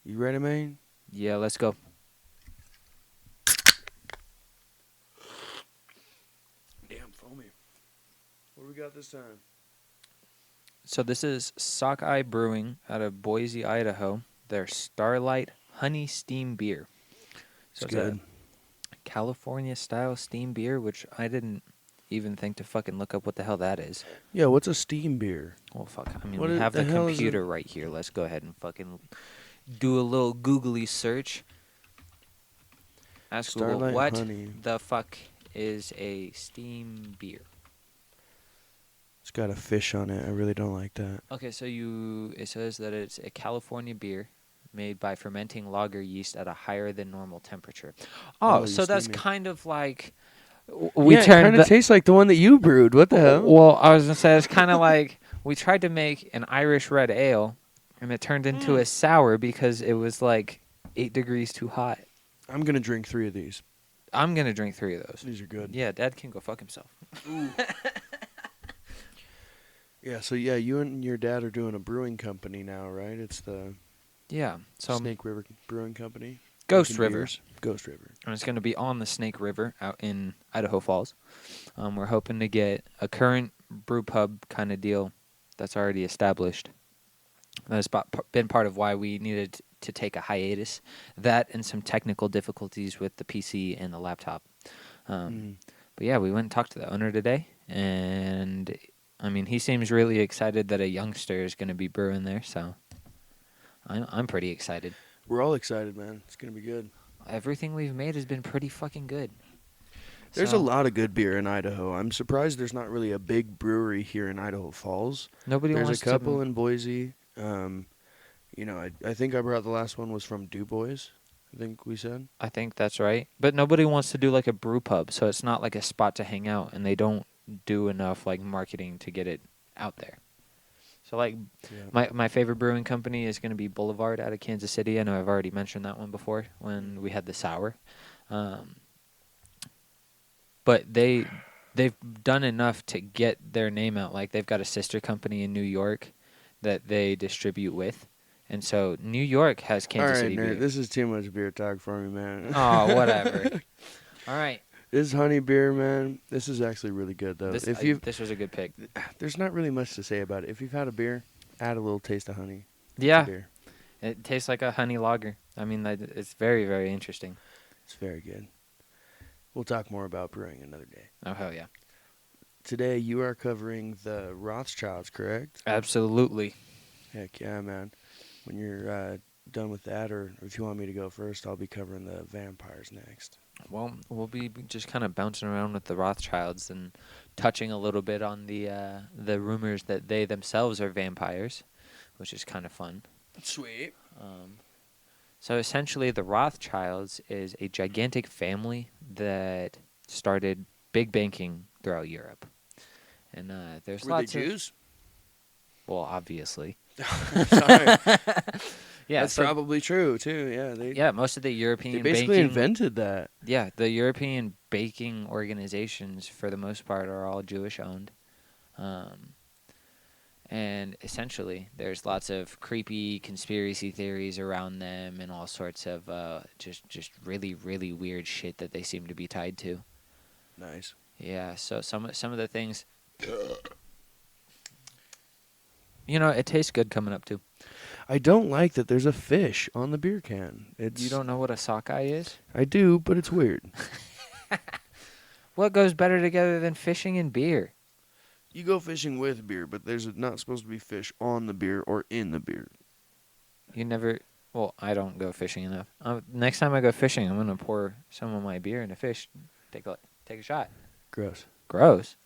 You ready, man? Yeah, let's go. Damn, foamy. What do we got this time? So this is Sockeye Brewing out of Boise, Idaho. Their Starlight Honey Steam Beer. So It's it's a good. California style steam beer, which I didn't even think to fucking look up what the hell that is. Yeah, what's a steam beer? Well, fuck. I mean, What we have the the hell is it? computer right here. Let's go ahead and fucking do a little googly search. Ask Google, Starlight what honey. the fuck is a steam beer? It's got a fish on it. I really don't like that. Okay, so it says that it's a California beer made by fermenting lager yeast at a higher than normal temperature. Oh, Oh, you so that's steam it. kind of like Yeah, it kind of tastes like the one that you brewed. What the hell? Well, I was gonna say it's kind of like we tried to make an Irish red ale, and it turned into a sour because it was like 8 degrees too hot. I'm gonna drink 3 of these. I'm gonna drink 3 of those. These are good. Yeah, Dad can go fuck himself. Yeah, so yeah, you and your dad are doing a brewing company now, right? It's the Yeah, so Snake River Brewing Company. Ghost Making River. beers. Ghost River. And it's going to be on the Snake River out in Idaho Falls. We're hoping to get a current brew pub kind of deal that's already established. That's been part of why we needed to take a hiatus. That and some technical difficulties with the PC and the laptop. But yeah, we went and talked to the owner today, and I mean, he seems really excited that a youngster is going to be brewing there. So I'm pretty excited. We're all excited, man. It's gonna be good. Everything we've made has been pretty fucking good. There's So, a lot of good beer in Idaho. I'm surprised there's not really a big brewery here in Idaho Falls. Nobody There's wants a couple to. in Boise. I think I brought the last one was from Du Bois. I think we said. I think that's right. But nobody wants to do like a brew pub, so it's not like a spot to hang out, and they don't do enough like marketing to get it out there. So like Yeah. my favorite brewing company is going to be Boulevard out of Kansas City. I know I've already mentioned that one before when we had the sour. But they've done enough to get their name out. Like they've got a sister company in New York that they distribute with. And so New York has Kansas All right, City beer. nerd. This is too much beer talk for me, man. Oh, whatever. All right. This is honey beer, man. This is actually really good, though. This was a good pick. There's not really much to say about it. If you've had a beer, add a little taste of honey. It's a Yeah, beer. it tastes like a honey lager. I mean, it's very, very interesting. It's very good. We'll talk more about brewing another day. Oh, hell yeah. Today, you are covering the Rothchilds, correct? Absolutely. Heck yeah, man. When you're done with that, or if you want me to go first, I'll be covering the vampires next. Well, we'll be just kind of bouncing around with the Rothschilds and touching a little bit on the rumors that they themselves are vampires, which is kind of fun. Sweet. So essentially, the Rothschilds is a gigantic family that started big banking throughout Europe, and there's Were they lots of Jews? well, obviously, Sorry. yeah. That's So, probably true, too. Yeah, yeah, most of the they European basically banking, invented that. yeah, the European banking organizations for the most part are all Jewish owned. And essentially, there's lots of creepy conspiracy theories around them and all sorts of just really, really weird shit that they seem to be tied to. Nice. Yeah, so some of the things, it tastes good coming up too. I don't like that there's a fish on the beer can. You don't know what a sockeye is? I do, but it's weird. What goes better together than fishing and beer? You go fishing with beer, but there's not supposed to be fish on the beer or in the beer. You never. Well, I don't go fishing enough. Next time I go fishing, I'm gonna pour some of my beer in a fish. Take a shot. Gross. Gross.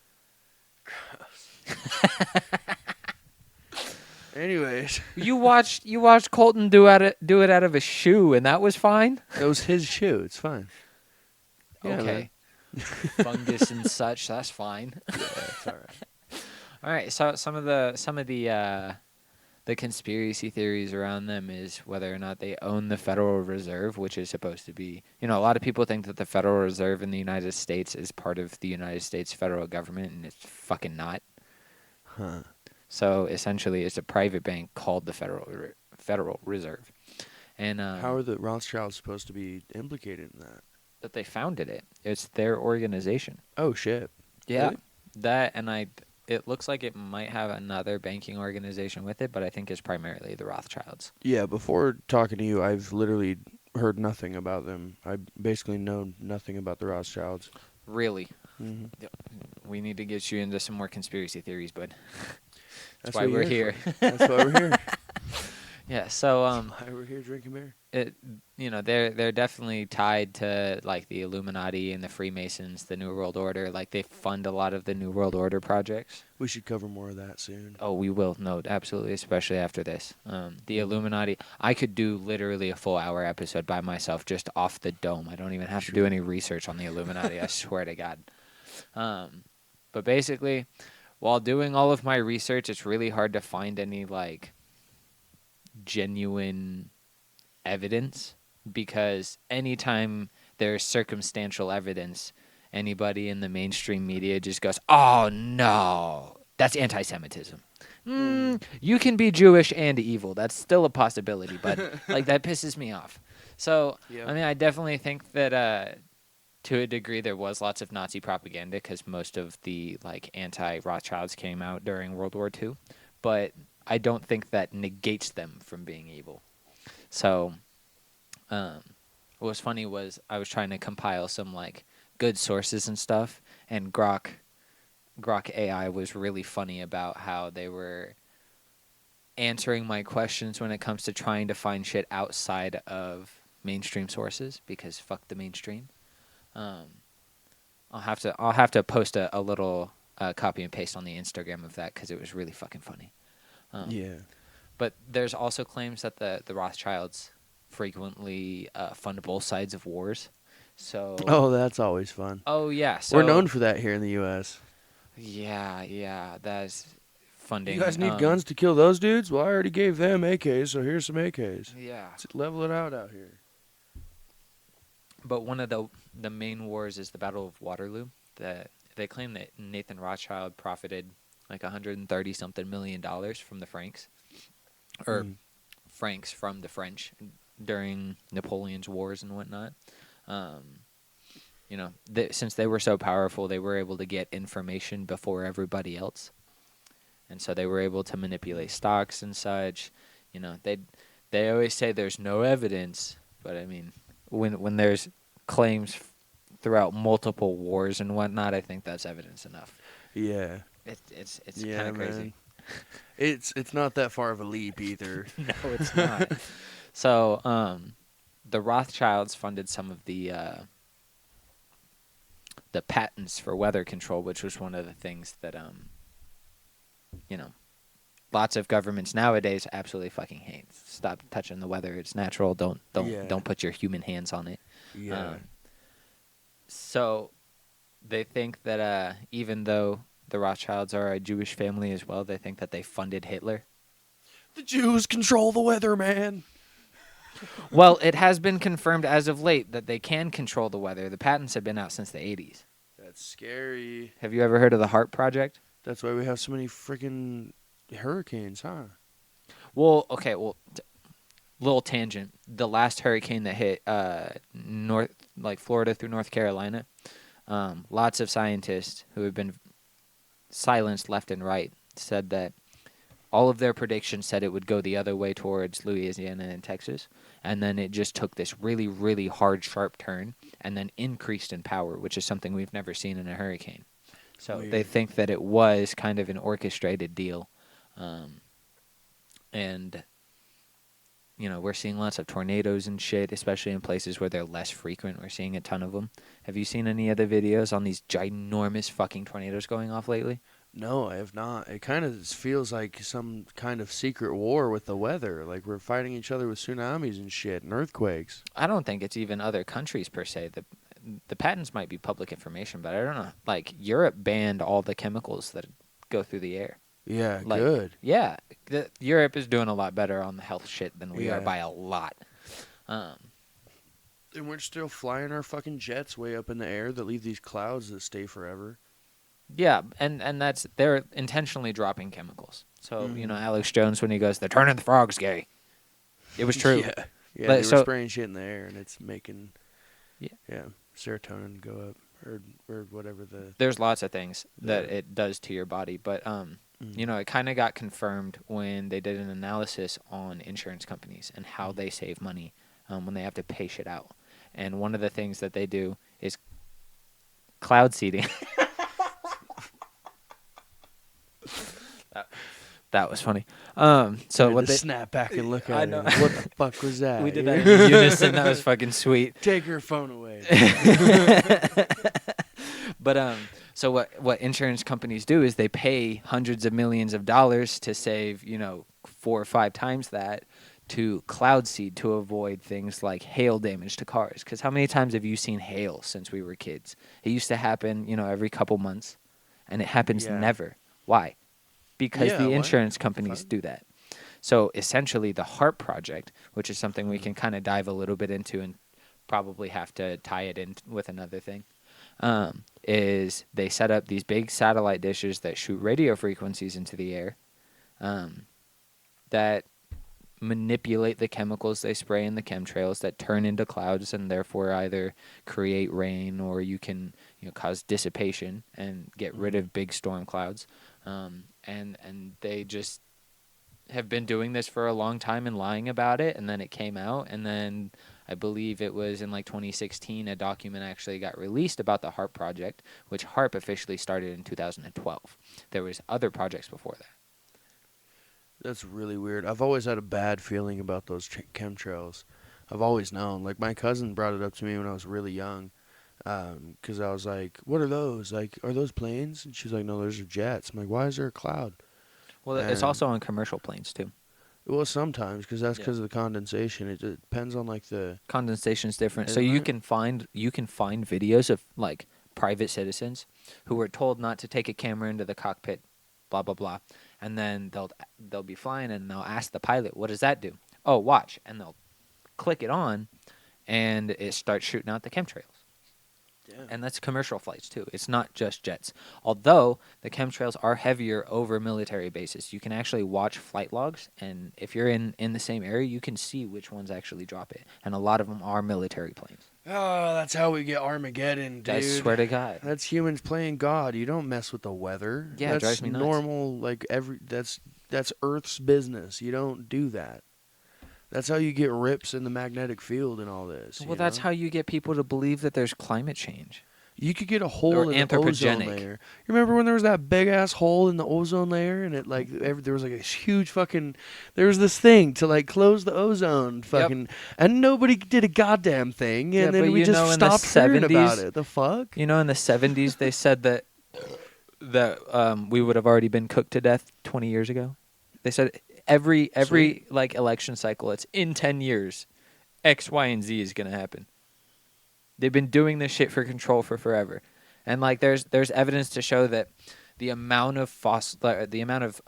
Anyways, You watched Colton do it out of a shoe, and that was fine. that was his shoe. It's fine. Yeah, Okay. Fungus and such. That's fine. Yeah, it's all right. All right. So some of the conspiracy theories around them is whether or not they own the Federal Reserve, which is supposed to be, a lot of people think that the Federal Reserve in the United States is part of the United States federal government, and it's fucking not. Huh. So essentially, it's a private bank called the Federal Reserve, And How are the Rothschilds supposed to be implicated in that? that they founded it. It's their organization. Oh shit! Yeah, Really? that and I. It looks like it might have another banking organization with it, but I think it's primarily the Rothschilds. Yeah. Before talking to you, I've literally heard nothing about them. I basically know nothing about the Rothschilds. Really, Hmm. we need to get you into some more conspiracy theories, bud. That's That's why what we're you're here. for. That's why we're here. Yeah. So That's why we're here drinking beer. it they're definitely tied to like the Illuminati and the Freemasons, the New World Order. Like they fund a lot of the New World Order projects. We should cover more of that soon. Oh, we will. No, absolutely, especially after this. The Illuminati. I could do literally a full hour episode by myself just off the dome. I don't even have to do any research on the Illuminati. I swear to God. But basically, while doing all of my research, it's really hard to find any like genuine evidence because anytime there's circumstantial evidence, anybody in the mainstream media just goes, "Oh no, that's anti-Semitism." You can be Jewish and evil. That's still a possibility, but like that pisses me off. So, Yep. I mean, I definitely think that to a degree there was lots of Nazi propaganda because most of the like anti-Rothschilds came out during World War II, but I don't think that negates them from being evil. So, what was funny was I was trying to compile some like good sources and stuff, and Grok AI was really funny about how they were answering my questions when it comes to trying to find shit outside of mainstream sources because fuck the mainstream. I'll have to post a little copy and paste on the Instagram of that because it was really fucking funny. Yeah. But there's also claims that the Rothschilds frequently fund both sides of wars. So Oh, that's always fun. oh yeah, We're so known for that here in the U.S. yeah, that's funding. You guys need guns to kill those dudes? Well, I already gave them AKs, so here's some AKs. Yeah, Let's level it out here. but one of the main wars is the Battle of Waterloo. That they claim that Nathan Rothschild profited like 130 something $1 million from the Franks, or Franks from the French during Napoleon's wars and whatnot. Since they were so powerful, they were able to get information before everybody else, and so they were able to manipulate stocks and such. They always say there's no evidence, but I mean, when there's claims throughout multiple wars and whatnot, I think that's evidence enough. Yeah. It's Yeah, kind of crazy. man. It's not that far of a leap either. No, it's not. So, the Rothschilds funded some of the patents for weather control, which was one of the things that lots of governments nowadays absolutely fucking hate. Stop touching the weather; it's natural. Don't put your human hands on it. Yeah. So, they think that even though the Rothschilds are a Jewish family as well, they think that they funded Hitler. The Jews control the weather, man. Well, it has been confirmed as of late that they can control the weather. The patents have been out since the 80s. That's scary. Have you ever heard of the HARP project? That's why we have so many freaking hurricanes, huh? Well, okay, little tangent. The last hurricane that hit Florida through North Carolina, lots of scientists who have been silenced left and right said that all of their predictions said it would go the other way towards Louisiana and Texas, and then it just took this really, really hard, sharp turn and then increased in power, which is something we've never seen in a hurricane. So Weird. they think that it was kind of an orchestrated deal. And, we're seeing lots of tornadoes and shit, especially in places where they're less frequent. We're seeing a ton of them. Have you seen any other videos on these ginormous fucking tornadoes going off lately? No, I have not. It kind of feels like some kind of secret war with the weather. Like we're fighting each other with tsunamis and shit and earthquakes. I don't think it's even other countries per se. The patents might be public information, but I don't know. Like Europe banned all the chemicals that go through the air. Yeah, Like, good. Yeah, Europe is doing a lot better on the health shit than we are Yeah. by a lot. And we're still flying our fucking jets way up in the air that leave these clouds that stay forever. Yeah, and they're intentionally dropping chemicals. So Alex Jones when he goes, "They're turning the frogs gay." It was true. Yeah. Yeah, they But were so spraying shit in the air, and it's making yeah, yeah serotonin go up, or whatever the. there's lots of things that the it does to your body, but mm, it kind of got confirmed when they did an analysis on insurance companies and how they save money when they have to pay shit out. And one of the things that they do is cloud seeding. That was funny. I So had what to they snap back and look I at know. it. What the fuck was that? we did that in unison. That was fucking sweet. Take her phone away. But so what insurance companies do is they pay hundreds of millions of dollars to save 4 or 5 times that to cloud seed to avoid things like hail damage to cars. Because how many times have you seen hail since we were kids? It used to happen every couple months, and it happens Yeah. never. Why? Because Yeah, the why? insurance What the companies fuck? do that. So essentially, the HARP project, which is something we Hmm. can kind of dive a little bit into and probably have to tie it in with another thing, is they set up these big satellite dishes that shoot radio frequencies into the air that manipulate the chemicals they spray in the chemtrails that turn into clouds and therefore either create rain or you can cause dissipation and get rid Hmm. of big storm clouds. And they just have been doing this for a long time and lying about it, and then it came out, and then I believe it was in like 2016 a document actually got released about the HARP project, which HARP officially started in 2012. There was other projects before that. That's really weird. I've always had a bad feeling about those chemtrails. I've always known. Like my cousin brought it up to me when I was really young, because I was like, "What are those? Like, are those planes?" And she's like, "No, those are jets." I'm like, "Why is there a cloud?" Well, it's And also on commercial planes too. well, sometimes because that's Yeah. because of the condensation. It depends on like the, Condensation is different. So isn't you it? can find videos of like private citizens who were told not to take a camera into the cockpit, blah blah blah, and then they'll be flying and they'll ask the pilot, "What does that do?" "Oh, watch," and they'll click it on, and it starts shooting out the chemtrails. Yeah. And that's commercial flights too. It's not just jets. Although the chemtrails are heavier over military bases, you can actually watch flight logs, and if you're in the same area, you can see which ones actually drop it. And a lot of them are military planes. Oh, that's how we get Armageddon, I dude. swear to God. That's humans playing God. You don't mess with the weather. Yeah, it That's drives me nuts. normal. Like that's Earth's business. You don't do that. That's how you get rips in the magnetic field and all this. Well, that's how you get people to believe that there's climate change. You could get a hole Or in the ozone anthropogenic. layer. You remember when there was that big ass hole in the ozone layer, and it like there was like a huge fucking. There was this thing to like close the ozone, fucking, and nobody did a goddamn thing, Yeah, and but then we you just know in the stopped hearing about 70s it. The fuck? In the 70s, they said that we would have already been cooked to death 20 years ago. They said every Sweet. like election cycle, it's in 10 years, X, Y, and Z is gonna happen. They've been doing this shit for control for forever, and like there's evidence to show that the amount of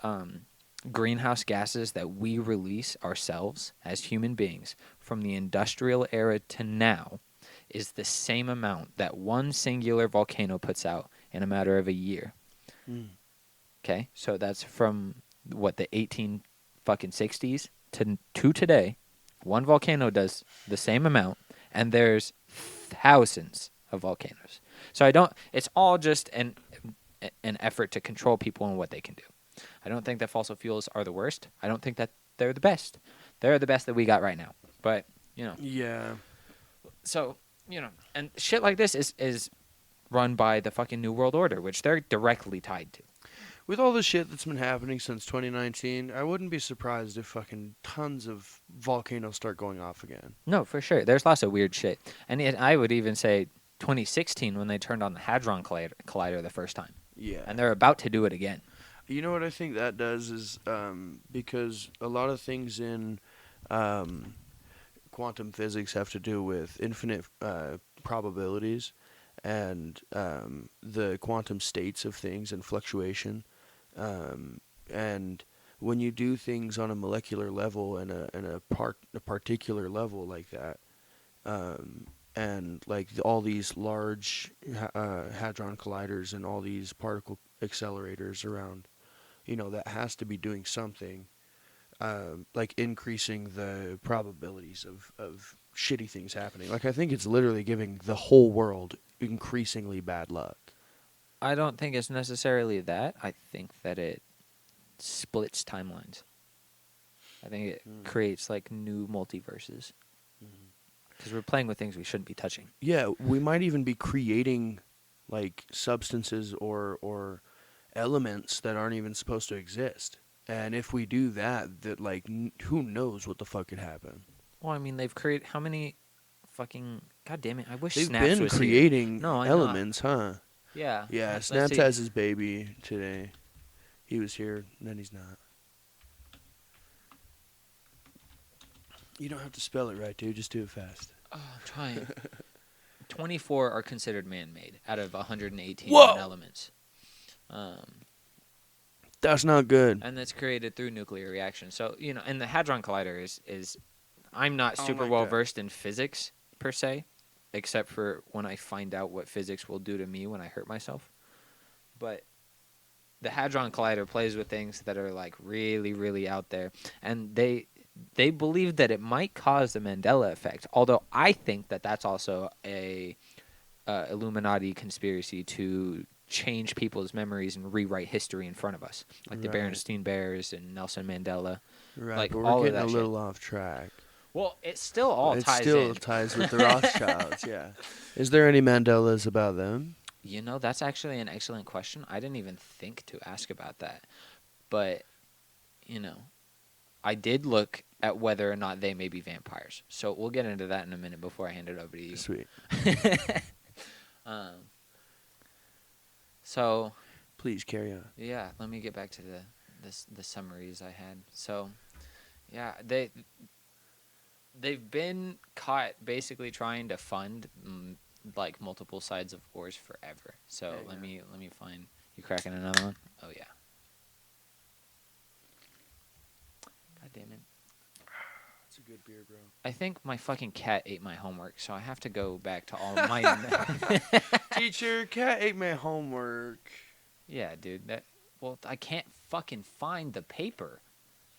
greenhouse gases that we release ourselves as human beings from the industrial era to now is the same amount that one singular volcano puts out in a matter of a year. Mm. Okay, so that's from what the 18 fucking 60s to today. One volcano does the same amount, and there's thousands of volcanoes. So I don't. It's all just an effort to control people and what they can do. I don't think that fossil fuels are the worst. I don't think that they're the best. They're the best that we got right now. But Yeah. so and shit like this is run by the fucking New World Order, which they're directly tied to. With all the shit that's been happening since 2019, I wouldn't be surprised if fucking tons of volcanoes start going off again. No, for sure. There's lots of weird shit. And I would even say 2016 when they turned on the Hadron Collider the first time. Yeah. And they're about to do it again. You know what I think that does is because a lot of things in quantum physics have to do with infinite probabilities and the quantum states of things and fluctuation. And when you do things on a molecular level and a particular level like that, and like all these large hadron colliders and all these particle accelerators around, that has to be doing something. like increasing the probabilities of shitty things happening. Like I think it's literally giving the whole world increasingly bad luck. I don't think it's necessarily that. I think that it splits timelines. I think it creates like new multiverses because we're playing with things we shouldn't be touching. Yeah, we might even be creating like substances or elements that aren't even supposed to exist. And if we do that, that like who knows what the fuck could happen? Well, I mean, they've created how many fucking God damn it! I wish They've Snaps been was here. creating No, I know. elements, huh? Yeah. Yeah, Let's Snaps see. has his baby today. He was here, and then he's not. You don't have to spell it right, dude. Just do it fast. Oh, I'm trying. 24 are considered man-made out of 118 Whoa! elements. That's not good. And that's created through nuclear reaction. So, and the Hadron Collider is I'm not I don't super like well that. versed in physics, per se, except for when I find out what physics will do to me when I hurt myself. But the Hadron Collider plays with things that are, like, really, really out there. And they believe that it might cause the Mandela effect, although I think that that's also a Illuminati conspiracy to change people's memories and rewrite history in front of us, like the Right. Berenstain Bears and Nelson Mandela. Right, like but all we're of getting a that little off track. Well, it still all It ties still in. ties with the Rothschilds, yeah. Is there any Mandelas about them? That's actually an excellent question. I didn't even think to ask about that. But, I did look at whether or not they may be vampires. So we'll get into that in a minute before I hand it over to you. Sweet. So, Please carry on. yeah, let me get back to the summaries I had. So, yeah, they've been caught basically trying to fund like multiple sides of wars forever. So There you let go. me find you cracking another one. Oh yeah. God damn it. That's a good beer, bro. I think my fucking cat ate my homework, so I have to go back to all my. Teacher, cat ate my homework. Yeah, dude. I can't fucking find the paper.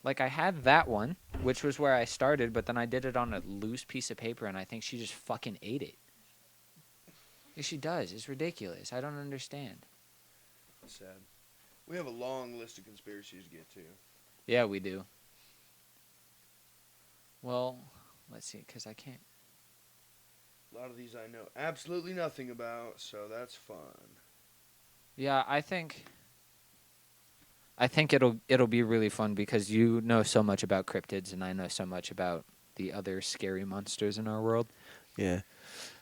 Like, I had that one, which was where I started, but then I did it on a loose piece of paper, and I think she just fucking ate it. Yeah, she does. It's ridiculous. I don't understand. Sad. We have a long list of conspiracies to get to. Yeah, we do. Well, let's see, because I can't. A lot of these I know absolutely nothing about, so that's fun. Yeah, I think it'll be really fun because you know so much about cryptids, and I know so much about the other scary monsters in our world. Yeah.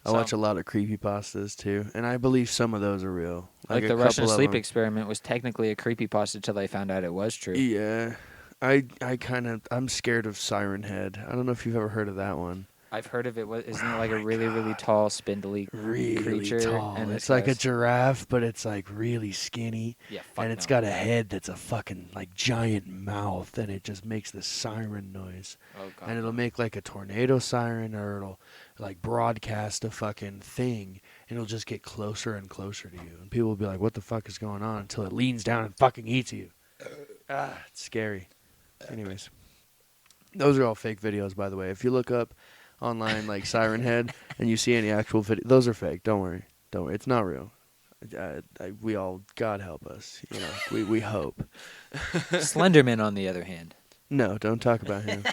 I So- watch a lot of creepypastas too, and I believe some of those are real. Like a the Russian couple of sleep them. experiment was technically a creepypasta till they found out it was true. Yeah. I'm scared of Siren Head. I don't know if you've ever heard of that one. I've heard of it. Isn't it Oh like a my really, really God. tall, spindly Really creature? tall. And It's like a has- giraffe, but it's like really skinny. Yeah, fuck And it's no. got a head that's a fucking like giant mouth, and it just makes this siren noise. Oh god. And it'll make like a tornado siren, or it'll like broadcast a fucking thing, and it'll just get closer and closer to you. And people will be like, "What the fuck is going on?" Until it leans down and fucking eats you. It's scary. Anyways, those are all fake videos, by the way. If you look up online like Siren Head and you see any actual video, those are fake. Don't worry. It's not real. We all, God help us. We hope. Slenderman, on the other hand. No, don't talk about him.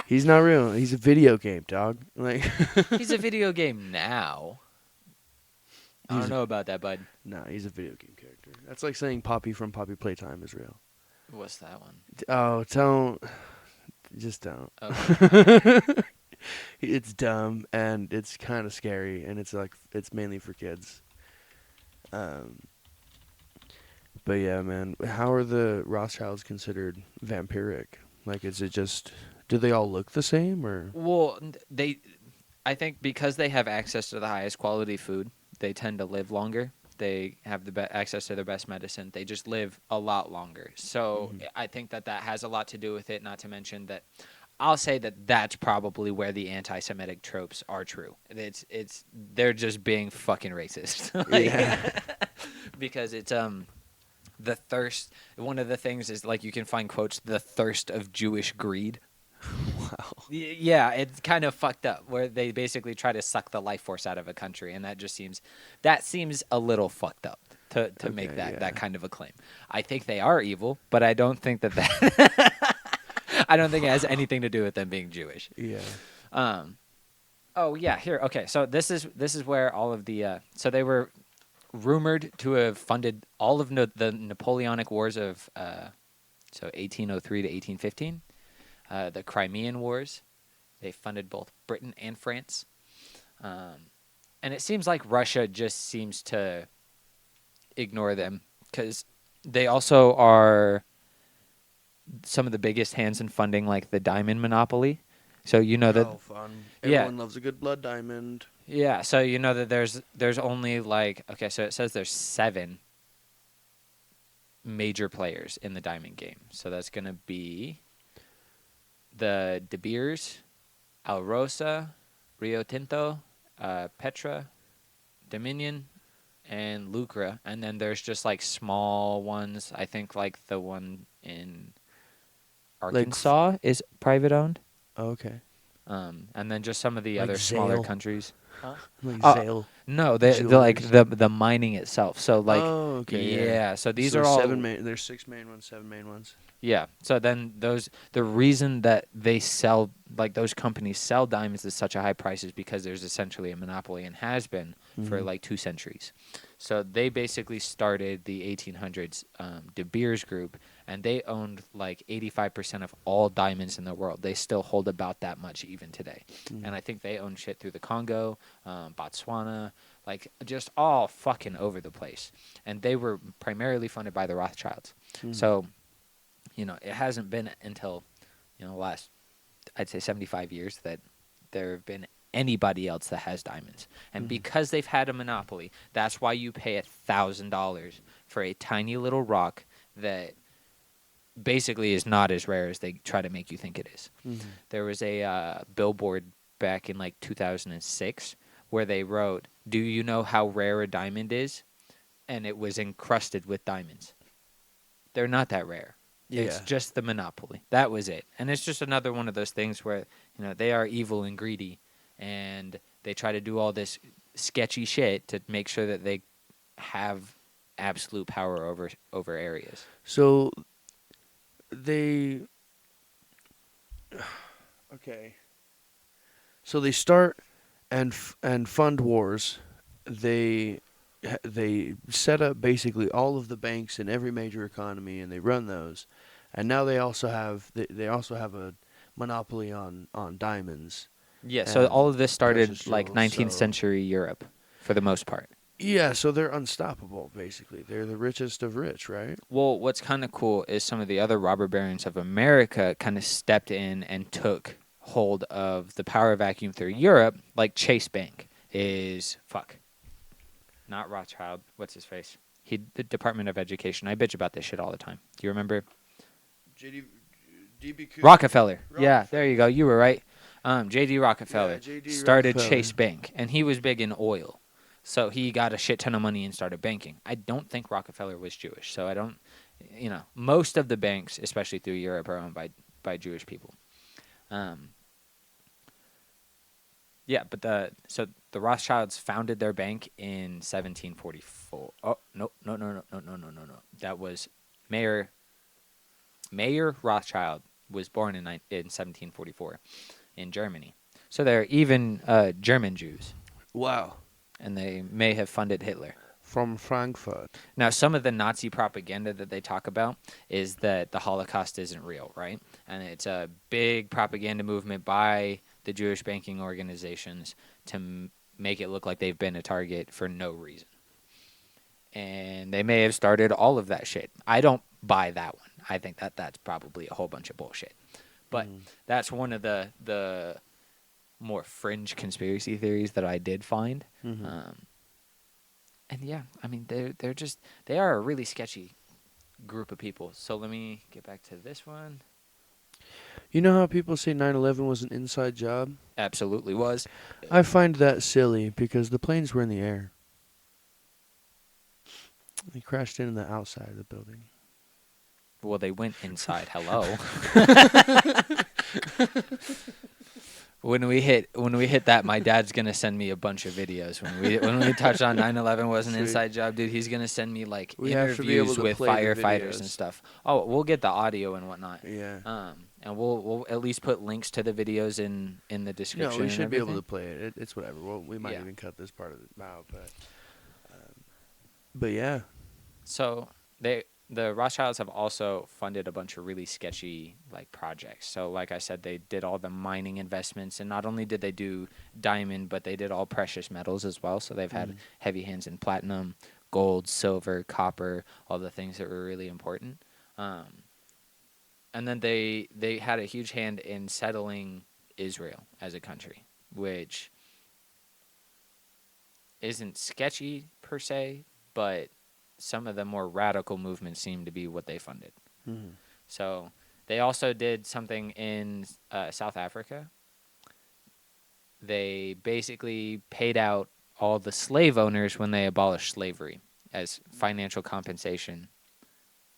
He's not real. He's a video game, dog. Like, He's a video game now. I He's don't a- know about that, bud. nah, he's a video game character. That's like saying Poppy from Poppy Playtime is real. What's that one? Oh, don't. Just don't. Okay. It's dumb and it's kind of scary, and it's mainly for kids. But yeah, man, how are the Rothschilds considered vampiric? Like, is it just, do they all look the same, or? Well, I think because they have access to the highest quality food, they tend to live longer. They have the access to their best medicine. They just live a lot longer. So I think that has a lot to do with it. Not to mention that, I'll say that that's probably where the anti-Semitic tropes are true. They're just being fucking racist. Yeah. Because it's the thirst. One of the things is like you can find quotes, the thirst of Jewish greed. Wow. Yeah, it's kind of fucked up where they basically try to suck the life force out of a country, and that seems a little fucked up to make Okay, that yeah. kind of a claim. I think they are evil, but I don't think that I don't think it has anything to do with them being Jewish. Yeah. Um, oh yeah, here. Okay, so this is where all of the so they were rumored to have funded all of the Napoleonic Wars of so 1803 to 1815, the Crimean Wars. They funded both Britain and France. And it seems like Russia just seems to ignore them because they also are some of the biggest hands in funding like the diamond monopoly. So you know that Oh, fun. yeah, Everyone loves a good blood diamond. yeah, so you know that there's only like okay, so it says there's 7 major players in the diamond game. So that's going to be the De Beers, Alrosa, Rio Tinto, Petra, Dominion, and Lucra, and then there's just like small ones. I think like the one in Like, Arkansas is private owned, okay. and then just some of the Like other smaller Zale. countries. Huh? Like Uh, Zale. no, the like Jewelers. the mining itself. So like Oh, okay, yeah. yeah, so these So are there's all there's 6 main ones, 7 main ones. yeah. So then the reason that they sell like those companies sell diamonds at such a high price is because there's essentially a monopoly and has been for Mhm. like 2 centuries. So they basically started the 1800s De Beers Group, and they owned like 85% of all diamonds in the world. They still hold about that much even today. And I think they own shit through the Congo, Botswana, like just all fucking over the place. And they were primarily funded by the Rothschilds. So it hasn't been until, the last, I'd say 75 years that there have been anybody else that has diamonds. And because they've had a monopoly, that's why you pay $1,000 for a tiny little rock that basically is not as rare as they try to make you think it is. There was a billboard back in like 2006 where they wrote, "Do you know how rare a diamond is?" And it was encrusted with diamonds. They're not that rare. It's Yeah. just the monopoly. That was it. And it's just another one of those things where, they are evil and greedy and they try to do all this sketchy shit to make sure that they have absolute power over areas. So they okay. So they start and fund wars. They set up basically all of the banks in every major economy, and they run those. And now they also have a monopoly on diamonds Yeah, so all and of this precious started like jewels. 19th So century Europe for the most part. yeah, so they're unstoppable. Basically, they're the richest of rich, right? Well, what's kind of cool is some of the other robber barons of America kind of stepped in and took hold of the power vacuum through Europe, like Chase Bank is not Rothschild. What's his face? The Department of Education. I bitch about this shit all the time. Do you remember JD, DB Rockefeller? Yeah, there you go. You were right. J.D. Rockefeller Yeah, J.D. started Rockefeller. Chase Bank, and he was big in oil. So he got a shit ton of money and started banking. I don't think Rockefeller was Jewish, so I don't. Most of the banks, especially through Europe, are owned by Jewish people. Yeah, but the Rothschilds founded their bank in 1744. Oh no no no no no no no no no. That was Mayor Rothschild was born in 1744 in Germany. So they're even German Jews, Wow, and they may have funded Hitler. from Frankfurt. Now, some of the Nazi propaganda that they talk about is that the Holocaust isn't real, right? And it's a big propaganda movement by the Jewish banking organizations to make it look like they've been a target for no reason. And they may have started all of that shit. I don't buy that one. I think that's probably a whole bunch of bullshit. But that's one of the more fringe conspiracy theories that I did find. And yeah, I mean they are a really sketchy group of people. So let me get back to this one. You know how people say 9/11 was an inside job? Absolutely was. I find that silly because the planes were in the air. He crashed into the outside of the building. Well, they went inside. Hello. When we hit that, my dad's gonna send me a bunch of videos. When we touch on 9/11 was an Sweet. inside job, dude. He's gonna send me like We have to be able interviews to with play the firefighters and videos. stuff. Oh, we'll get the audio and whatnot. Yeah. And we'll at least put links to the videos in the No, description. we and should be able everything. to play it. It's whatever. Well, we might Yeah. even cut this part of it out, but yeah. So the Rothschilds have also funded a bunch of really sketchy like projects. So like I said, they did all the mining investments, and not only did they do diamond, but they did all precious metals as well. So they've had heavy hands in platinum, gold, silver, copper, all the things that were really important. And then they had a huge hand in settling Israel as a country, which isn't sketchy per se, but some of the more radical movements seem to be what they funded. Mm-hmm. So they also did something in South Africa. They basically paid out all the slave owners when they abolished slavery as financial compensation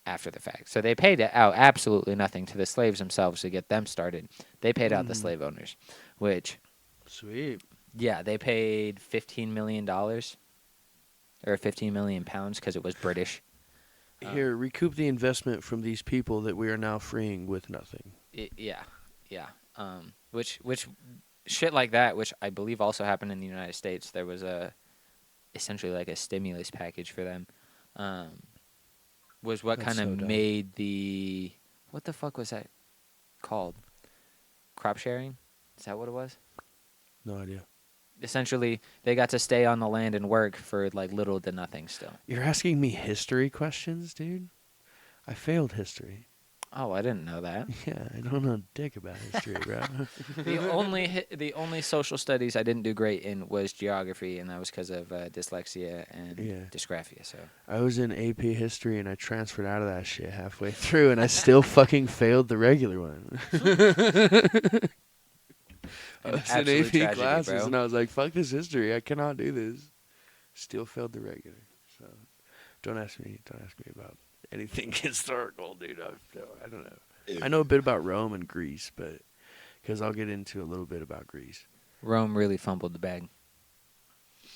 after the fact. So they paid out absolutely nothing to the slaves themselves to get them started. They paid out the slave owners, which, Sweet. yeah, they paid $15 million or 15 million pounds because it was British. Here, recoup the investment from these people that we are now freeing with nothing. Yeah. Which shit like that, which I believe also happened in the United States. There was essentially like a stimulus package for them. Was what That's kind of so dumb. made the, what the fuck was that called? Crop sharing? Is that what it was? No idea. Essentially, they got to stay on the land and work for like little to nothing still. You're asking me history questions, dude? I failed history. Oh, I didn't know that. Yeah, I don't know dick about history, bro. The only social studies I didn't do great in was geography, and that was because of dyslexia and dysgraphia. So I was in AP history and I transferred out of that shit halfway through, and I still fucking failed the regular one. I was in absolute AP tragedy, classes, bro. and I was like, "Fuck this history! I cannot do this." Still failed the regular. So, don't ask me about anything historical, dude. I don't know. I know a bit about Rome and Greece, but because I'll get into a little bit about Greece. Rome really fumbled the bag.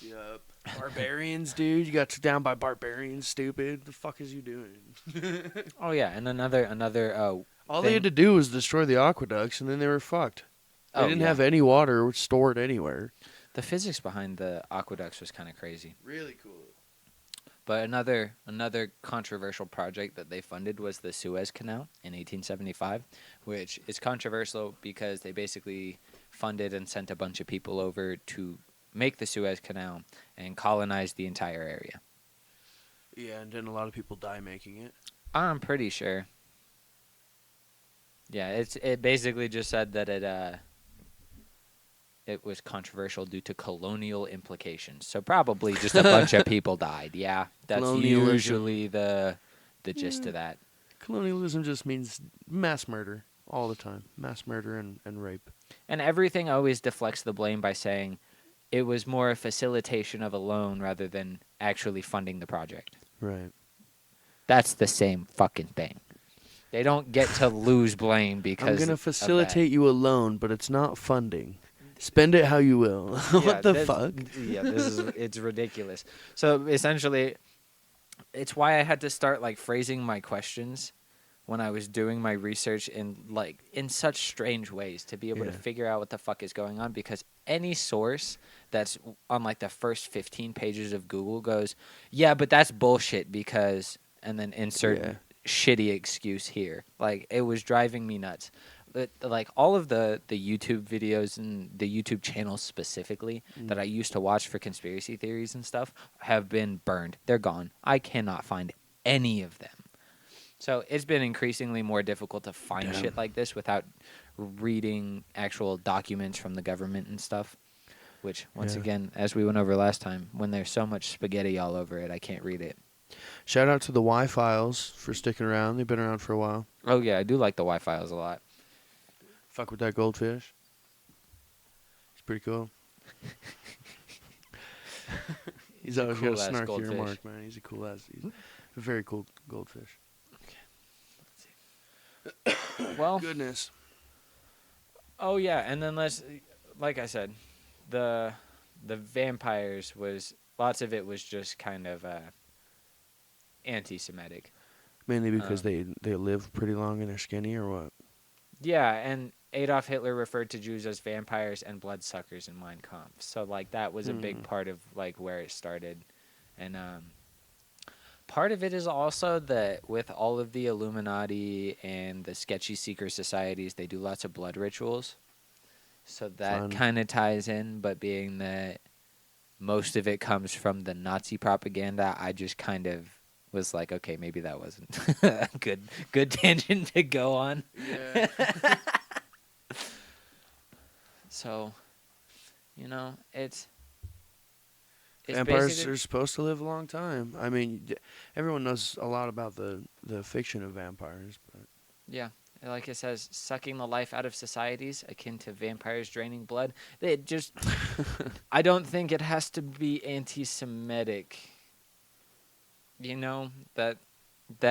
Yup. Barbarians, dude. You got took down by barbarians, stupid. The fuck is you doing? Oh yeah, and another All they had to do was destroy the aqueducts, and then they were fucked. They didn't yeah. have any water stored anywhere. The physics behind the aqueducts was kind of crazy. Really cool. But another controversial project that they funded was the Suez Canal in 1875, which is controversial because they basically funded and sent a bunch of people over to make the Suez Canal and colonize the entire area. Yeah, and then a lot of people die making it. I'm pretty sure. Yeah, it basically just said that it was controversial due to colonial implications. So probably just a bunch of people died. Yeah, that's Colonialism. usually the gist of that. Colonialism just means mass murder all the time. Mass murder and rape. And everything always deflects the blame by saying it was more a facilitation of a loan rather than actually funding the project. Right. That's the same fucking thing. They don't get to lose blame because I'm going to facilitate you a loan, but it's not funding. Spend it how you will. What the fuck? Yeah, it's ridiculous. So essentially, it's why I had to start like phrasing my questions when I was doing my research in such strange ways to be able to figure out what the fuck is going on, because any source that's on like the first 15 pages of Google goes, yeah, but that's bullshit because, and then insert shitty excuse here. Like, it was driving me nuts. But, like, all of the YouTube videos and the YouTube channels specifically that I used to watch for conspiracy theories and stuff have been burned. They're gone. I cannot find any of them. So it's been increasingly more difficult to find shit like this without reading actual documents from the government and stuff. Which, once again, as we went over last time, when there's so much spaghetti all over it, I can't read it. Shout out to the Y-Files for sticking around. They've been around for a while. Oh, yeah, I do like the Y-Files a lot. Fuck with that goldfish. It's pretty cool. He's a always got a cool ass snarky goldfish. remark, man. He's a cool ass. He's a very cool goldfish. Well, Goodness. oh yeah, and then like I said, the vampires was lots of it was just kind of anti-Semitic. Mainly because Um, they live pretty long and they're skinny, or what? yeah, and Adolf Hitler referred to Jews as vampires and bloodsuckers in Mein Kampf. So like that was a big part of like where it started, and part of it is also that with all of the Illuminati and the sketchy secret societies, they do lots of blood rituals. So that Fun. kind of ties in, but being that most of it comes from the Nazi propaganda, I just kind of was like, okay, maybe that wasn't a good tangent to go on. Yeah. So, it's Vampires basically are supposed to live a long time. I mean, everyone knows a lot about the fiction of vampires, but yeah. Like it says, sucking the life out of societies, akin to vampires draining blood. It just, I don't think it has to be anti-Semitic. That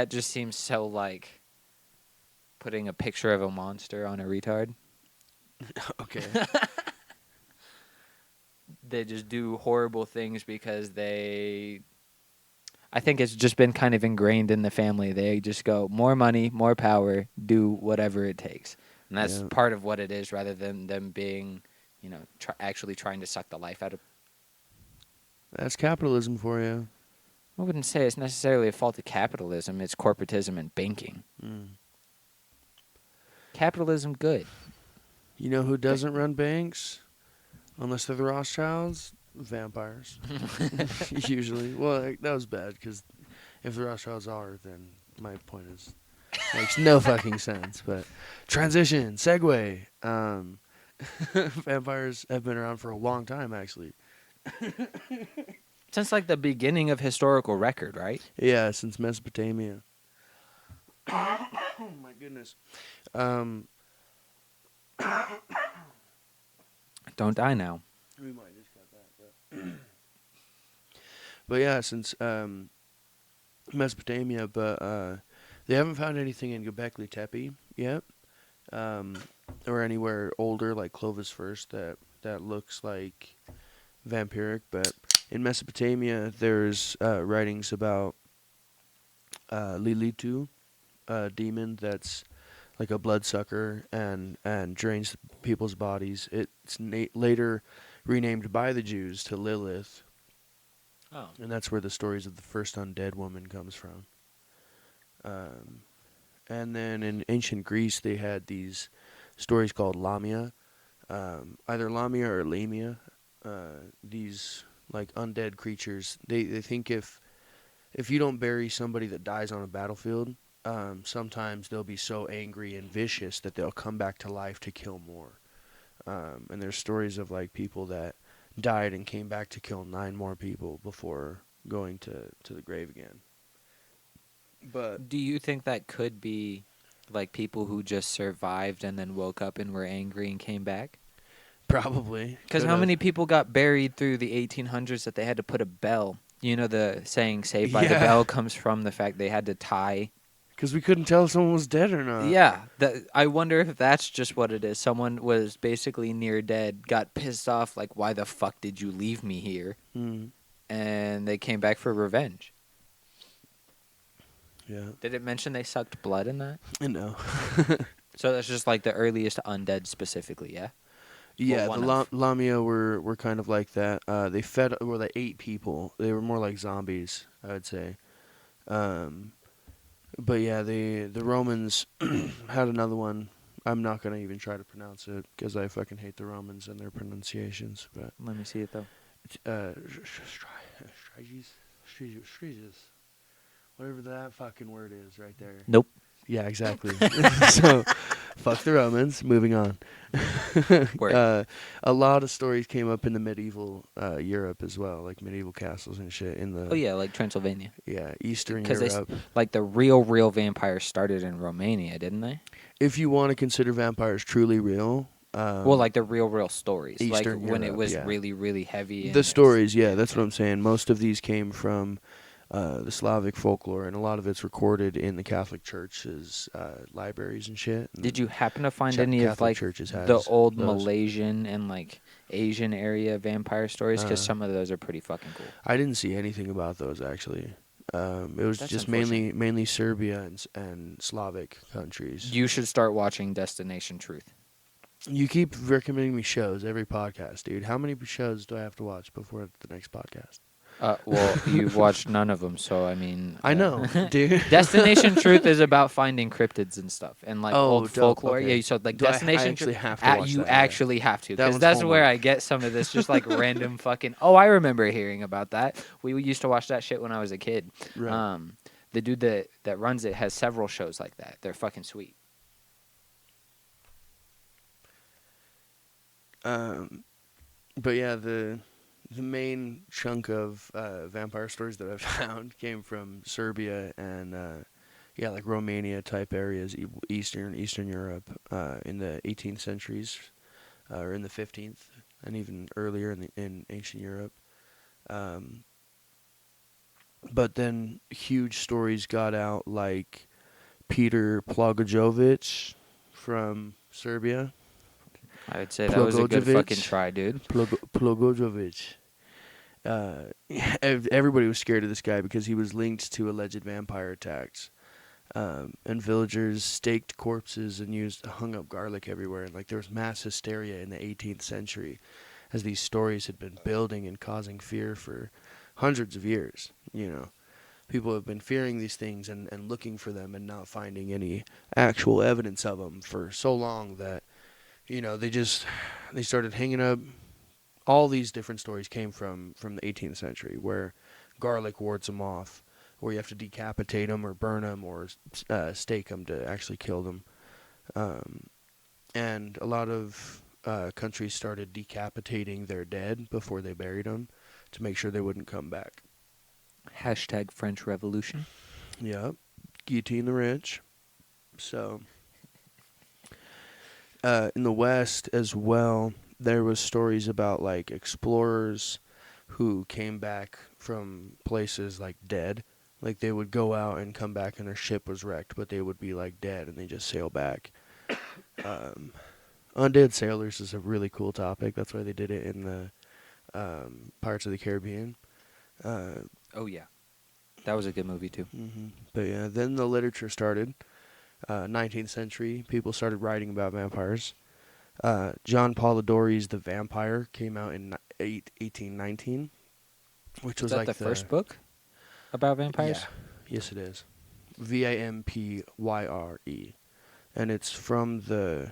just seems so like putting a picture of a monster on a retard. okay. They just do horrible things because I think it's just been kind of ingrained in the family. They just go, more money, more power, do whatever it takes. And that's Yeah. part of what it is rather than them being, actually trying to suck the life out of. That's capitalism for you. I wouldn't say it's necessarily a fault of capitalism. It's corporatism and banking. Mm. Capitalism, good. You know who doesn't run banks? Unless they're the Rothschilds? Vampires. Usually. Well, that was bad, because if the Rothschilds are, then my point makes no fucking sense. But transition, segue. Vampires have been around for a long time, actually. Since like the beginning of historical record, right? Yeah, since Mesopotamia. Oh my goodness. Don't die now. We might just cut that, but yeah, since Mesopotamia, but they haven't found anything in Göbekli Tepe yet, or anywhere older like Clovis First that looks like vampiric. But in Mesopotamia, there's writings about Lilitu, a demon that's like a bloodsucker and drains people's bodies. It's later renamed by the Jews to Lilith, Oh. and that's where the stories of the first undead woman comes from. And then in ancient Greece, they had these stories called Lamia, either Lamia or Lamia. These like undead creatures. They think if you don't bury somebody that dies on a battlefield, sometimes they'll be so angry and vicious that they'll come back to life to kill more. And there's stories of like people that died and came back to kill 9 more people before going to the grave again. But Do you think that could be like people who just survived and then woke up and were angry and came back? probably. Because how many people got buried through the 1800s that they had to put a bell? You know, the saying "Saved by the Yeah. Bell" comes from the fact they had to tie. Because we couldn't tell if someone was dead or not. Yeah, I wonder if that's just what it is. Someone was basically near dead, got pissed off, like, why the fuck did you leave me here? Mm. And they came back for revenge. Yeah. Did it mention they sucked blood in that? No. So that's just like the earliest undead specifically, yeah? Yeah, one the of. Lamia were kind of like that. They ate people. They were more like zombies, I would say. But yeah, the Romans had another one. I'm not gonna even try to pronounce it because I fucking hate the Romans and their pronunciations. But Let me see it though. Striges, whatever that fucking word is, right there. Nope. Yeah, exactly. So, fuck the Romans. Moving on. Word. A lot of stories came up in the medieval Europe as well, like medieval castles and shit in the Oh yeah, like Transylvania. Eastern 'Cause they Europe. Like the real vampires started in Romania, didn't they? If you want to consider vampires truly real, Well, like the real stories, like Eastern when it Europe, was yeah. really heavy The and stories, yeah, yeah, that's what okay. I'm saying. Most of these came from the Slavic folklore, and a lot of it's recorded in the Catholic Church's libraries and shit. Did And you happen to find any of Catholic like Churches the has old those. Malaysian and like Asian area vampire stories? Because Uh, some of those are pretty fucking cool. I didn't see anything about those actually. It was That's just unfortunate. mainly Serbia and Slavic countries. You should start watching Destination Truth. You keep recommending me shows every podcast, dude. How many shows do I have to watch before the next podcast? Well, you've watched none of them, so I mean, I know, dude. Destination Truth is about finding cryptids and stuff and like Oh, old dope. folklore. Okay. Yeah, so like Do I Destination Truth, actually have to watch you that? Yeah. actually have to, That because one's that's where homework. I get some of this just like random fucking. Oh, I remember hearing about that. We used to watch that shit when I was a kid. Right. Um, the dude that runs it has several shows like that. They're fucking sweet. Um, but yeah, the main chunk of vampire stories that I found came from Serbia and yeah, like Romania type areas, Eastern Europe, in the 18th centuries, or in the 15th, and even earlier in ancient Europe. Um, but then huge stories got out, like Peter Plagojovic from Serbia. I'd say that was a good fucking Plagojovic. try, dude. Plagojovic. Everybody was scared of this guy because he was linked to alleged vampire attacks. And villagers staked corpses and hung up garlic everywhere. And like there was mass hysteria in the 18th century, as these stories had been building and causing fear for hundreds of years. You know, people have been fearing these things and looking for them and not finding any actual evidence of them for so long that they started hanging up. All these different stories came from the 18th century, where garlic wards them off, where you have to decapitate them or burn them or stake them to actually kill them. Um, and a lot of countries started decapitating their dead before they buried them to make sure they wouldn't come back. Hashtag French Revolution. Yep, guillotine the rich. So in the West as well, there was stories about like explorers who came back from places like dead. Like they would go out and come back and their ship was wrecked, but they would be like dead and they just sail back. Um, Undead sailors is a really cool topic. That's why they did it in the Pirates of the Caribbean. Uh, Oh yeah, that was a good movie too. But yeah, then the literature started. 19th century, people started writing about vampires. John Polidori's The Vampire came out in 1819, which Is was that like the first book about yeah, vampires? yes it is, Vampyre, and it's from the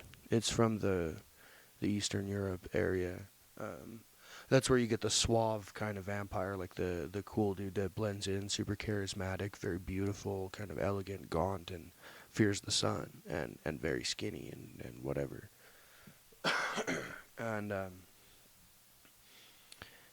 Eastern Europe area. Um, that's where you get the suave kind of vampire, like the cool dude that blends in, super charismatic, very beautiful, kind of elegant, gaunt, and fears the sun, and very skinny and whatever. And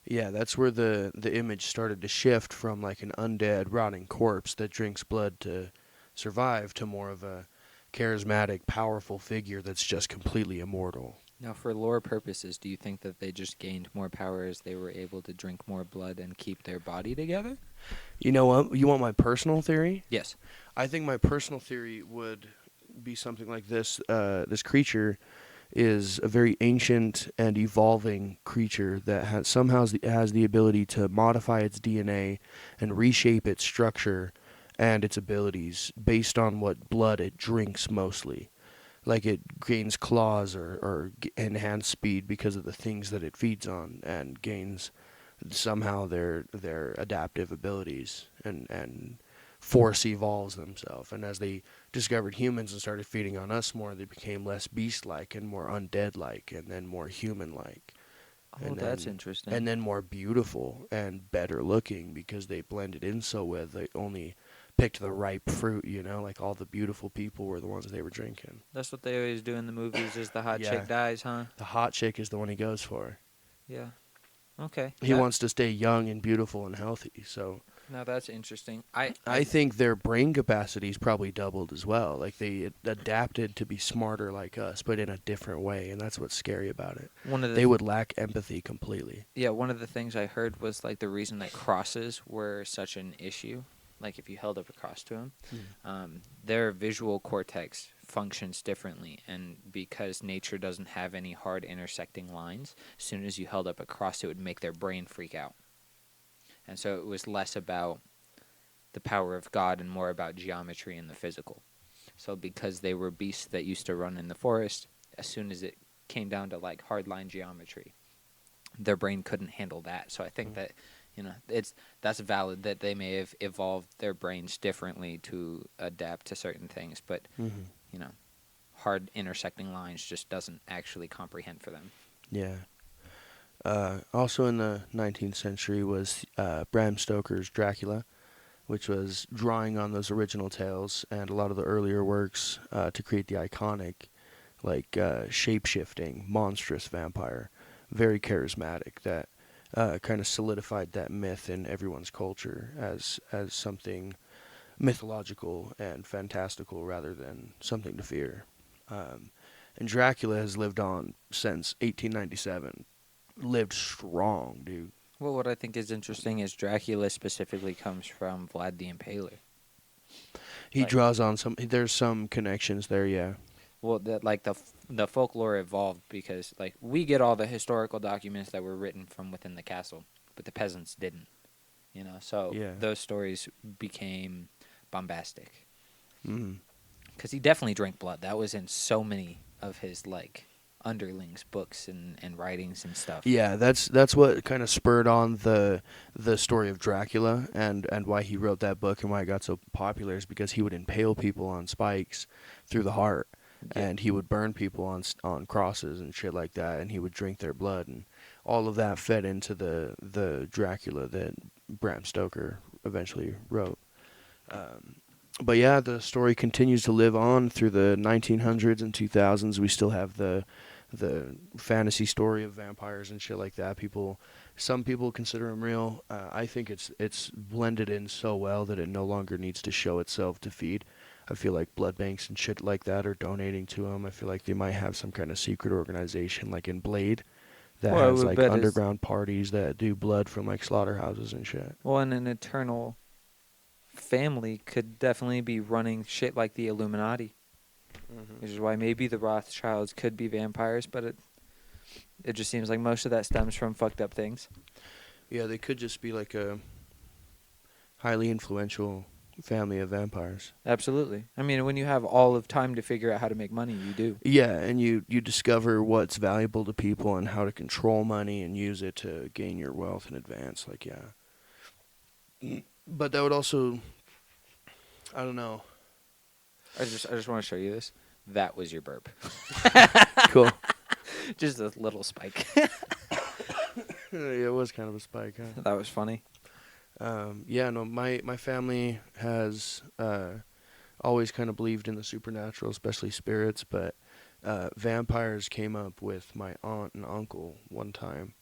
yeah, that's where the image started to shift from like an undead, rotting corpse that drinks blood to survive to more of a charismatic, powerful figure that's just completely immortal. Now, for lore purposes, do you think that they just gained more power as they were able to drink more blood and keep their body together? You know what? You want my personal theory? Yes. I think my personal theory would be something like this. This creature is a very ancient and evolving creature that has the ability to modify its DNA and reshape its structure and its abilities based on what blood it drinks mostly. Like it gains claws or enhanced speed because of the things that it feeds on, and gains somehow their adaptive abilities, and force evolves themselves. And as they discovered humans and started feeding on us more, they became less beast-like and more undead-like, and then more human-like, Oh, and that's then interesting. more beautiful and better looking because they blended in so well. They only picked the ripe fruit, like all the beautiful people were the ones they were drinking. That's what they always do in the movies is the hot Yeah. chick dies, huh? The hot chick is the one he goes for. Yeah. Okay. He wants to stay young and beautiful and healthy, so No, that's interesting. I think their brain capacities probably doubled as well. Like they adapted to be smarter like us, but in a different way, and that's what's scary about it. one of the They would lack empathy completely. yeah, one of the things I heard was like the reason that crosses were such an issue. Like if you held up a cross to them, their visual cortex functions differently, and because nature doesn't have any hard intersecting lines, as soon as you held up a cross, it would make their brain freak out. And so it was less about the power of God and more about geometry and the physical. So because they were beasts that used to run in the forest, as soon as it came down to like hardline geometry, their brain couldn't handle that. So I think that, that's valid that they may have evolved their brains differently to adapt to certain things, but Mm-hmm. you know, hard intersecting lines just doesn't actually comprehend for them. Yeah. Also in the 19th century was Bram Stoker's Dracula, which was drawing on those original tales and a lot of the earlier works to create the iconic, like shape-shifting, monstrous vampire, very charismatic. That kind of solidified that myth in everyone's culture as something mythological and fantastical rather than something to fear. Um, and Dracula has lived on since 1897. Lived strong, dude. Well, what I think is interesting is Dracula specifically comes from Vlad the Impaler. He Like, draws on some. There's some connections there, yeah. well, the folklore evolved because like we get all the historical documents that were written from within the castle, but the peasants didn't. So Yeah. those stories became bombastic Mm. because he definitely drank blood. That was in so many of his like underlings' books and writings and stuff. Yeah, that's what kind of spurred on the story of Dracula and why he wrote that book and why it got so popular is because he would impale people on spikes through the heart, Yeah. and he would burn people on crosses and shit like that, and he would drink their blood, and all of that fed into the Dracula that Bram Stoker eventually wrote. Um, but yeah, the story continues to live on through the 1900s and 2000s. We still have the fantasy story of vampires and shit like that. Some people consider them real. I think it's blended in so well that it no longer needs to show itself to feed. I feel like blood banks and shit like that are donating to them. I feel like they might have some kind of secret organization, like in Blade, that Well, I has would like bet is underground parties that do blood from like slaughterhouses and shit. well, and an eternal family could definitely be running shit like the Illuminati, which is why maybe the Rothschilds could be vampires, but it just seems like most of that stems from fucked up things. Yeah, they could just be like a highly influential family of vampires. Absolutely. I mean, when you have all of time to figure out how to make money, you do. Yeah, and you discover what's valuable to people and how to control money and use it to gain your wealth in advance. Like, yeah. But that would also, I don't know. I just want to show you this. That was your burp. Cool. Just a little spike. Yeah, it was kind of a spike, huh? That was funny. Yeah, no, my family has always kind of believed in the supernatural, especially spirits, but vampires came up with my aunt and uncle one time.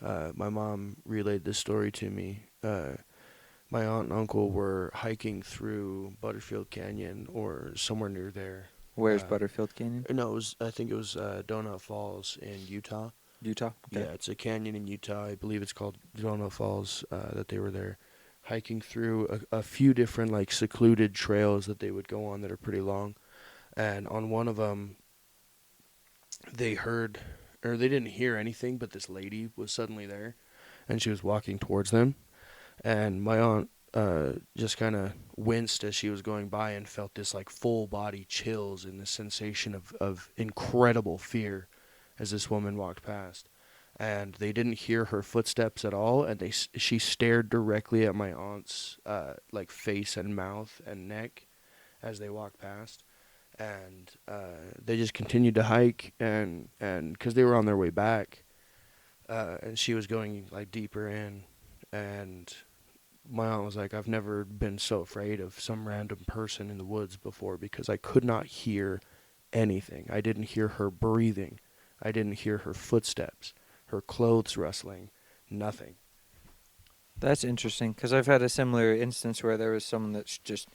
My mom relayed this story to me. My aunt and uncle were hiking through Butterfield Canyon or somewhere near there. Where's Butterfield Canyon? No, I think it was Donut Falls in Utah. Utah? Okay. Yeah, it's a canyon in Utah. I believe it's called Donut Falls. That they were there, hiking through a few different like secluded trails that they would go on that are pretty long, and on one of them, they heard, or they didn't hear anything, but this lady was suddenly there, and she was walking towards them, and my aunt just kind of winced as she was going by and felt this like full body chills and this sensation of incredible fear as this woman walked past. And they didn't hear her footsteps at all, and she stared directly at my aunt's like face and mouth and neck as they walked past, and they just continued to hike, and because they were on their way back, and she was going like deeper in, and my aunt was like, I've never been so afraid of some random person in the woods before because I could not hear anything. I didn't hear her breathing. I didn't hear her footsteps, her clothes rustling, nothing. That's interesting because I've had a similar instance where there was someone that's just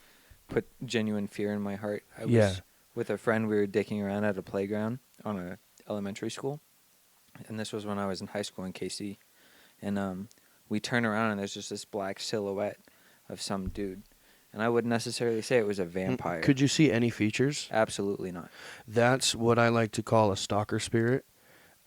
put genuine fear in my heart. I Yeah. was with a friend. We were dicking around at a playground on a elementary school, and this was when I was in high school in KC. And we turn around and there's just this black silhouette of some dude, and I wouldn't necessarily say it was a vampire. Could you see any features? Absolutely not. That's what I like to call a stalker spirit.